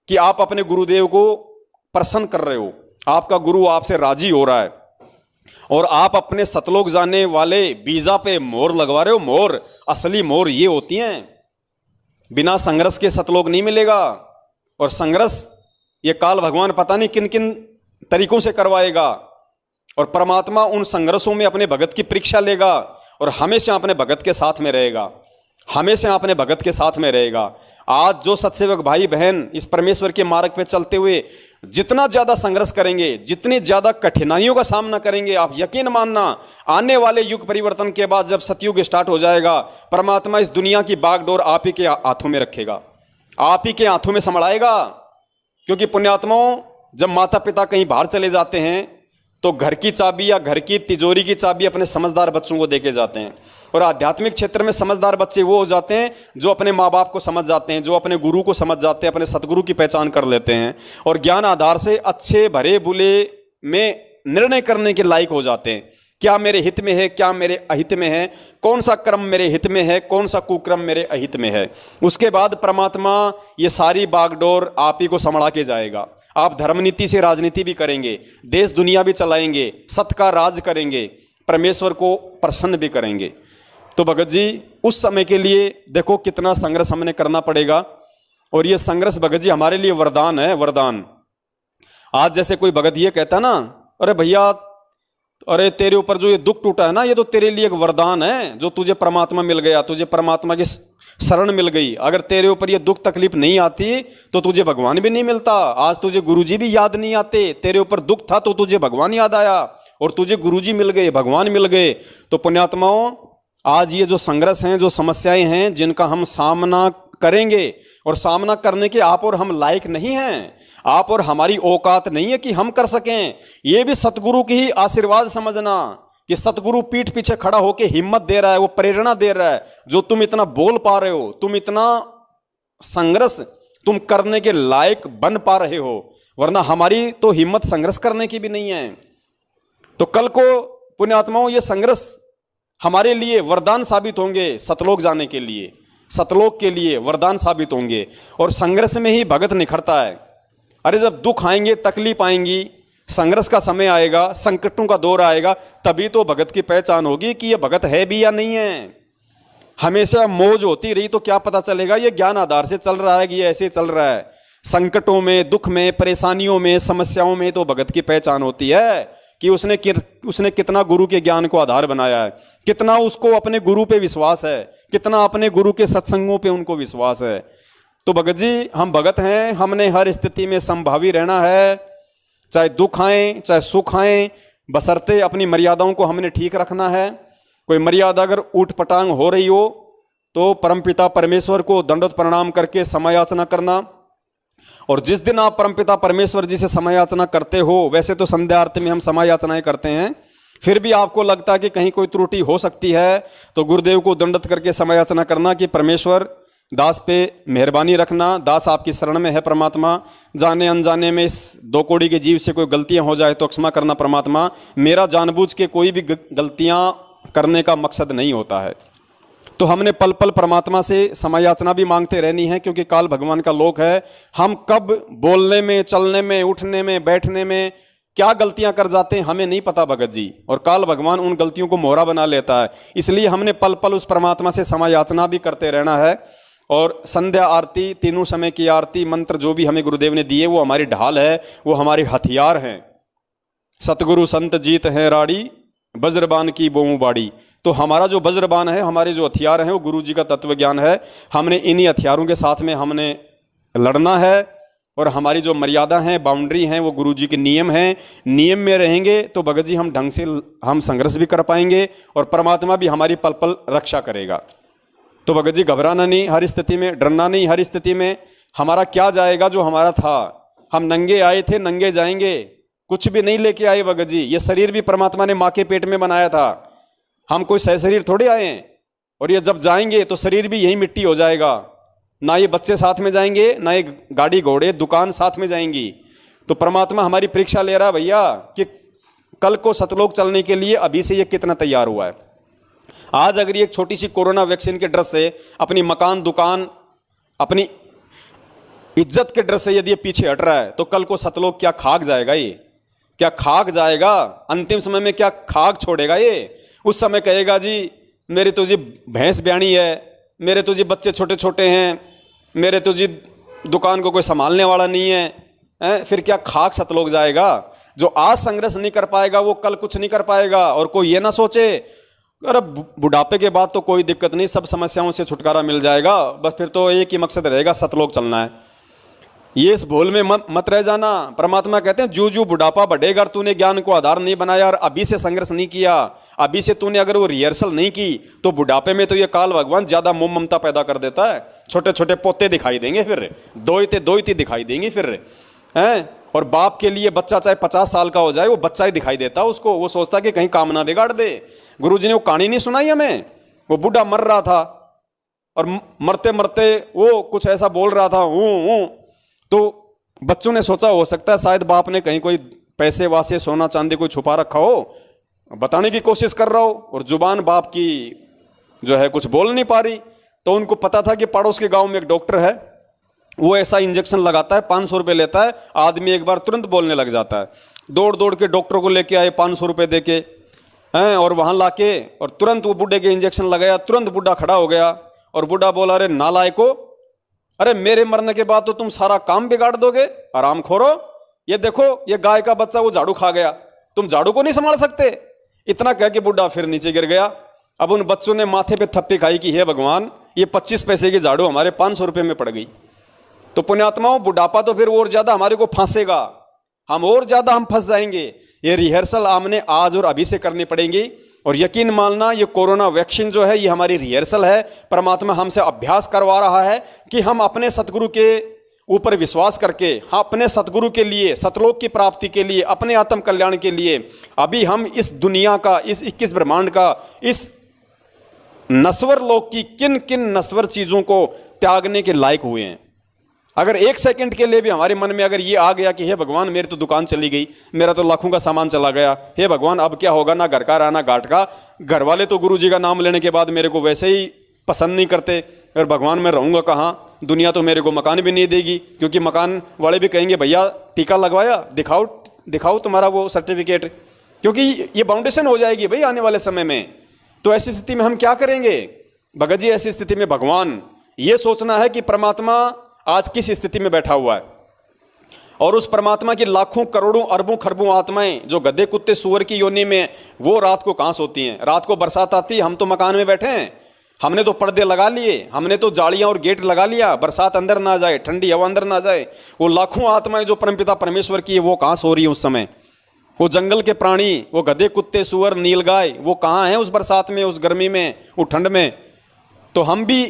कि आप अपने गुरुदेव को प्रसन्न कर रहे हो, आपका गुरु आपसे राजी हो रहा है, और आप अपने सतलोक जाने वाले वीजा पे मोहर लगवा रहे हो। मोहर, असली मोहर ये होती हैं, बिना संघर्ष के सतलोक नहीं मिलेगा। और संघर्ष ये काल भगवान पता नहीं किन किन तरीकों से करवाएगा, और परमात्मा उन संघर्षों में अपने भगत की परीक्षा लेगा, और हमेशा अपने भगत के साथ में रहेगा, हमेशा अपने भगत के साथ में रहेगा। आज जो सत्सेवक भाई बहन इस परमेश्वर के मार्ग पे चलते हुए जितना ज्यादा संघर्ष करेंगे, जितनी ज्यादा कठिनाइयों का सामना करेंगे, आप यकीन मानना आने वाले युग परिवर्तन के बाद जब सतयुग स्टार्ट हो जाएगा, परमात्मा इस दुनिया की बागडोर आप ही के हाथों में रखेगा, आप ही के हाथों में संभालेगा। क्योंकि पुण्यात्माओं, जब माता पिता कहीं बाहर चले जाते हैं तो घर की चाबी या घर की तिजोरी की चाबी अपने समझदार बच्चों को देके जाते हैं, और आध्यात्मिक क्षेत्र में समझदार बच्चे वो हो जाते हैं जो अपने माँ बाप को समझ जाते हैं, जो अपने गुरु को समझ जाते हैं, अपने सतगुरु की पहचान कर लेते हैं, और ज्ञान आधार से अच्छे भरे बुरे में निर्णय करने के लायक हो जाते हैं। क्या मेरे हित में है, क्या मेरे अहित में है, कौन सा कर्म मेरे हित में है, कौन सा कुकर्म मेरे अहित में है। उसके बाद परमात्मा ये सारी बागडोर आप ही को संभाला के जाएगा। आप धर्म नीति से राजनीति भी करेंगे, देश दुनिया भी चलाएंगे, सत्य का राज करेंगे, परमेश्वर को प्रसन्न भी करेंगे। तो भगत जी उस समय के लिए देखो कितना संघर्ष हमने करना पड़ेगा। और ये संघर्ष भगत जी हमारे लिए वरदान है, वरदान। आज जैसे कोई भगत ये कहता है ना, अरे भैया, अरे तेरे ऊपर जो ये दुख टूटा है ना, ये तो तेरे लिए एक वरदान है, जो तुझे परमात्मा मिल गया, तुझे परमात्मा की शरण मिल गई। अगर तेरे ऊपर ये दुख तकलीफ नहीं आती तो तुझे भगवान भी नहीं मिलता। आज तुझे गुरुजी भी याद नहीं आते, तेरे ऊपर दुख था तो तुझे भगवान याद आया, और तुझे गुरुजी मिल गए, भगवान मिल गए। तो पुण्यात्माओं, आज ये जो संघर्ष हैं, जो समस्याएं हैं, जिनका हम सामना करेंगे, और सामना करने के आप और हम लायक नहीं हैं, आप और हमारी औकात नहीं है कि हम कर सकें। ये भी सतगुरु की ही आशीर्वाद समझना कि सतगुरु पीठ पीछे खड़ा होकर हिम्मत दे रहा है, वो प्रेरणा दे रहा है, जो तुम इतना बोल पा रहे हो, तुम इतना संघर्ष तुम करने के लायक बन पा रहे हो, वरना हमारी तो हिम्मत संघर्ष करने की भी नहीं है। तो कल को पुण्यात्माओं ये संघर्ष हमारे लिए वरदान साबित होंगे, सतलोक जाने के लिए, सतलोक के लिए वरदान साबित होंगे। और संघर्ष में ही भगत निखरता है। अरे जब दुख आएंगे, तकलीफ आएंगी, संघर्ष का समय आएगा, संकटों का दौर आएगा, तभी तो भगत की पहचान होगी कि ये भगत है भी या नहीं है। हमेशा मौज होती रही तो क्या पता चलेगा ये ज्ञान आधार से चल रहा है कि ये ऐसे चल रहा है। संकटों में, दुख में, परेशानियों में, समस्याओं में तो भगत की पहचान होती है कि उसने कितना गुरु के ज्ञान को आधार बनाया है, कितना उसको अपने गुरु पे विश्वास है, कितना अपने गुरु के सत्संगों पे उनको विश्वास है। तो भगत जी हम भगत हैं, हमने हर स्थिति में संभावी रहना है, चाहे दुख आए चाहे सुख आए, बशर्ते अपनी मर्यादाओं को हमने ठीक रखना है। कोई मर्यादा अगर ऊट पटांग हो रही हो तो परमपिता परमेश्वर को दंडवत प्रणाम करके समयाचना करना। और जिस दिन आप परमपिता परमेश्वर जी से समयाचना करते हो, वैसे तो संध्या आरती में हम समयाचनाएं करते हैं, फिर भी आपको लगता है कि कहीं कोई त्रुटि हो सकती है तो गुरुदेव को दंडवत करके समयाचना करना कि परमेश्वर दास पे मेहरबानी रखना, दास आपकी शरण में है परमात्मा, जाने अनजाने में इस दो कौड़ी के जीव से कोई गलतियां हो जाए तो क्षमा करना परमात्मा, मेरा जानबूझ के कोई भी गलतियां करने का मकसद नहीं होता है। तो हमने पल पल परमात्मा से समयाचना भी मांगते रहनी है, क्योंकि काल भगवान का लोक है। हम कब बोलने में, चलने में, उठने में, बैठने में क्या गलतियां कर जाते हैं हमें नहीं पता भगत जी, और काल भगवान उन गलतियों को मोहरा बना लेता है। इसलिए हमने पल पल उस परमात्मा से समयाचना भी करते रहना है। और संध्या आरती, तीनों समय की आरती, मंत्र जो भी हमें गुरुदेव ने दिए वो हमारी ढाल है, वो हमारे हथियार हैं। सतगुरु संत जीत है राड़ी, वज्रबान की बोमू बाड़ी। तो हमारा जो वज्रबान है, हमारे जो हथियार हैं, वो गुरु जी का तत्व ज्ञान है। हमने इन्हीं हथियारों के साथ में हमने लड़ना है, और हमारी जो मर्यादा हैं, बाउंड्री हैं, वो गुरु जी के नियम हैं। नियम में रहेंगे तो भगत जी हम ढंग से हम संघर्ष भी कर पाएंगे, और परमात्मा भी हमारी पल पल रक्षा करेगा। तो भगत जी घबराना नहीं हर स्थिति में, डरना नहीं हर स्थिति में। हमारा क्या जाएगा जो हमारा था, हम नंगे आए थे नंगे जाएंगे, कुछ भी नहीं लेके आए भगत जी। ये शरीर भी परमात्मा ने माँ के पेट में बनाया था, हम कोई सह शरीर थोड़े आए हैं। और ये जब जाएंगे तो शरीर भी यही मिट्टी हो जाएगा, ना ये बच्चे साथ में जाएंगे, ना ये गाड़ी घोड़े दुकान साथ में जाएंगी। तो परमात्मा हमारी परीक्षा ले रहा है भैया कि कल को सतलोक चलने के लिए अभी से ये कितना तैयार हुआ है। आज अगर ये एक छोटी सी कोरोना वैक्सीन के डर से अपनी मकान दुकान, अपनी इज्जत के डर से यदि ये पीछे हट रहा है, तो कल को सतलोक क्या खाक जाएगा? ये क्या खाक जाएगा? अंतिम समय में क्या खाक छोड़ेगा ये? उस समय कहेगा जी मेरी तो जी भैंस ब्याणी है, मेरे तो जी बच्चे छोटे छोटे हैं, मेरे तो जी दुकान को कोई संभालने वाला नहीं है, फिर क्या खाक सतलोक जाएगा? जो आज संघर्ष नहीं कर पाएगा वो कल कुछ नहीं कर पाएगा। और कोई ये ना सोचे अरे बुढ़ापे के बाद तो कोई दिक्कत नहीं, सब समस्याओं से छुटकारा मिल जाएगा, बस फिर तो एक ही मकसद रहेगा सतलोक चलना है। ये इस भूल में मत रह जाना। परमात्मा कहते हैं जू जू बुढ़ापा बढ़ेगा, तूने ज्ञान को आधार नहीं बनाया और अभी से संघर्ष नहीं किया, अभी से तूने अगर वो रिहर्सल नहीं की, तो बुढ़ापे में तो ये काल भगवान ज्यादा मोह ममता पैदा कर देता है। छोटे छोटे पोते दिखाई देंगे, फिर दोइते दिखाई देंगी फिर, हैं। और बाप के लिए बच्चा चाहे 50 साल का हो जाए, वो बच्चा ही दिखाई देता उसको, वो सोचता कि कहीं काम ना बिगाड़ दे। गुरुजी ने वो कहानी नहीं सुनाई हमें, वो बूढ़ा मर रहा था और मरते मरते वो कुछ ऐसा बोल रहा था हूं, तो बच्चों ने सोचा हो सकता है शायद बाप ने कहीं कोई पैसे वासे सोना चांदी कोई छुपा रखा हो, बताने की कोशिश कर रहा हो और जुबान बाप की जो है कुछ बोल नहीं पा रही। तो उनको पता था कि पड़ोस के गांव में एक डॉक्टर है, वो ऐसा इंजेक्शन लगाता है, 500 रुपये लेता है, आदमी एक बार तुरंत बोलने लग जाता है। दौड़ दौड़ के डॉक्टर को लेके आए 500 रुपये दे के हैं, और वहाँ लाके और तुरंत वो बूढ़े के इंजेक्शन लगाया। तुरंत बूढ़ा खड़ा हो गया और बूढ़ा बोला, अरे नालायको, अरे मेरे मरने के बाद तो तुम सारा काम बिगाड़ दोगे, आराम खोरो। ये देखो, ये गाय का बच्चा वो झाड़ू खा गया, तुम झाड़ू को नहीं संभाल सकते। इतना कह के बूढ़ा फिर नीचे गिर गया। अब उन बच्चों ने माथे पे थप्पी खाई कि हे भगवान, ये 25 पैसे की झाड़ू हमारे 500 रुपये में पड़ गई। तो पुण्यात्माओं, बुढ़ापा तो फिर और ज्यादा हमारे को फांसेगा, हम और ज्यादा हम फंस जाएंगे। ये रिहर्सल हमने आज और अभी से करनी पड़ेगी। और यकीन मानना, ये कोरोना वैक्सीन जो है ये हमारी रिहर्सल है। परमात्मा हमसे अभ्यास करवा रहा है कि हम अपने सतगुरु के ऊपर विश्वास करके, हम अपने सतगुरु के लिए, सतलोक की प्राप्ति के लिए, अपने आत्म कल्याण के लिए अभी हम इस दुनिया का, इस 21 ब्रह्मांड का, इस नश्वर लोक की किन किन नश्वर चीजों को त्यागने के लायक हुए हैं। अगर 1 सेकंड के लिए भी हमारे मन में अगर ये आ गया कि हे भगवान, मेरी तो दुकान चली गई, मेरा तो लाखों का सामान चला गया, हे भगवान अब क्या होगा, ना घर का रहा ना घाट का, घर वाले तो गुरु जी का नाम लेने के बाद मेरे को वैसे ही पसंद नहीं करते, और भगवान मैं रहूँगा कहाँ, दुनिया तो मेरे को मकान भी नहीं देगी, क्योंकि मकान वाले भी कहेंगे भैया टीका लगवाया, दिखाओ दिखाओ तुम्हारा वो सर्टिफिकेट, क्योंकि ये बाउंडेशन हो जाएगी भाई आने वाले समय में। तो ऐसी स्थिति में हम क्या करेंगे भगत जी? ऐसी स्थिति में भगवान ये सोचना है कि परमात्मा आज किस स्थिति में बैठा हुआ है, और उस परमात्मा की लाखों करोड़ों अरबों खरबों आत्माएं जो गधे कुत्ते सुअर की योनि में, वो रात को कहाँ सोती हैं? रात को बरसात आती है, हम तो मकान में बैठे हैं, हमने तो पर्दे लगा लिए, हमने तो जालियां और गेट लगा लिया, बरसात अंदर ना जाए, ठंडी हवा अंदर ना जाए। वो लाखों आत्माएं जो परमपिता परमेश्वर की है, वो कहाँ सो रही है उस समय? वो जंगल के प्राणी, वो गधे कुत्ते सुअर नीलगाय, वो कहाँ हैं उस बरसात में, उस गर्मी में, उस ठंड में? तो हम भी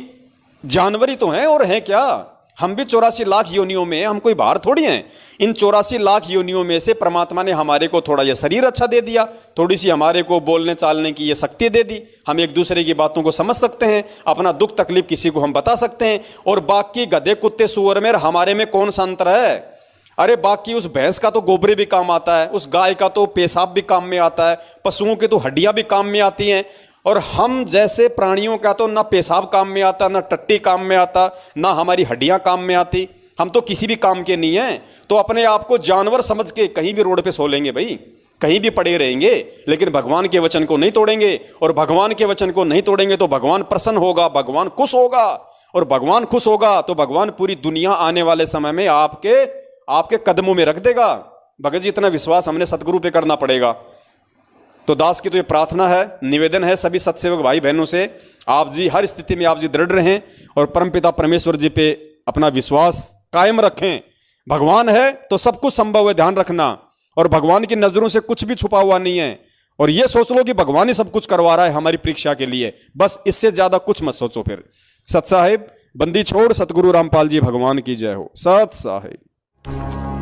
जानवर ही तो हैं, और हैं क्या? हम भी 84 लाख योनियों में, हम कोई बाहर थोड़ी हैं। इन 84 लाख योनियों में से परमात्मा ने हमारे को थोड़ा ये शरीर अच्छा दे दिया, थोड़ी सी हमारे को बोलने चालने की ये शक्ति दे दी, हम एक दूसरे की बातों को समझ सकते हैं, अपना दुख तकलीफ किसी को हम बता सकते हैं। और बाकी गधे कुत्ते सुअर में हमारे में कौन सा अंतर है? अरे बाकी उस भैंस का तो गोबरे भी काम आता है, उस गाय का तो पेशाब भी काम में आता है, पशुओं की तो हड्डियां भी काम में आती हैं, और हम जैसे प्राणियों का तो ना पेशाब काम में आता, ना टट्टी काम में आता, ना हमारी हड्डियां काम में आती, हम तो किसी भी काम के नहीं हैं। तो अपने आप को जानवर समझ के कहीं भी रोड पे सो लेंगे भाई, कहीं भी पड़े रहेंगे, लेकिन भगवान के वचन को नहीं तोड़ेंगे। और भगवान के वचन को नहीं तोड़ेंगे तो भगवान प्रसन्न होगा, भगवान खुश होगा, और भगवान खुश होगा तो भगवान पूरी दुनिया आने वाले समय में आपके कदमों में रख देगा। भगत जी, इतना विश्वास हमने सतगुरु पे करना पड़ेगा। तो दास की तो ये प्रार्थना है, निवेदन है सभी सत्सेवक भाई बहनों से, आप जी हर स्थिति में आप जी दृढ़ रहें और परमपिता परमेश्वर जी पे अपना विश्वास कायम रखें। भगवान है तो सब कुछ संभव है, ध्यान रखना, और भगवान की नजरों से कुछ भी छुपा हुआ नहीं है। और ये सोच लो कि भगवान ही सब कुछ करवा रहा है हमारी परीक्षा के लिए, बस इससे ज्यादा कुछ मत सोचो। फिर सत साहिब बंदी छोड़, सतगुरु रामपाल जी भगवान की जय हो। सत साहिब।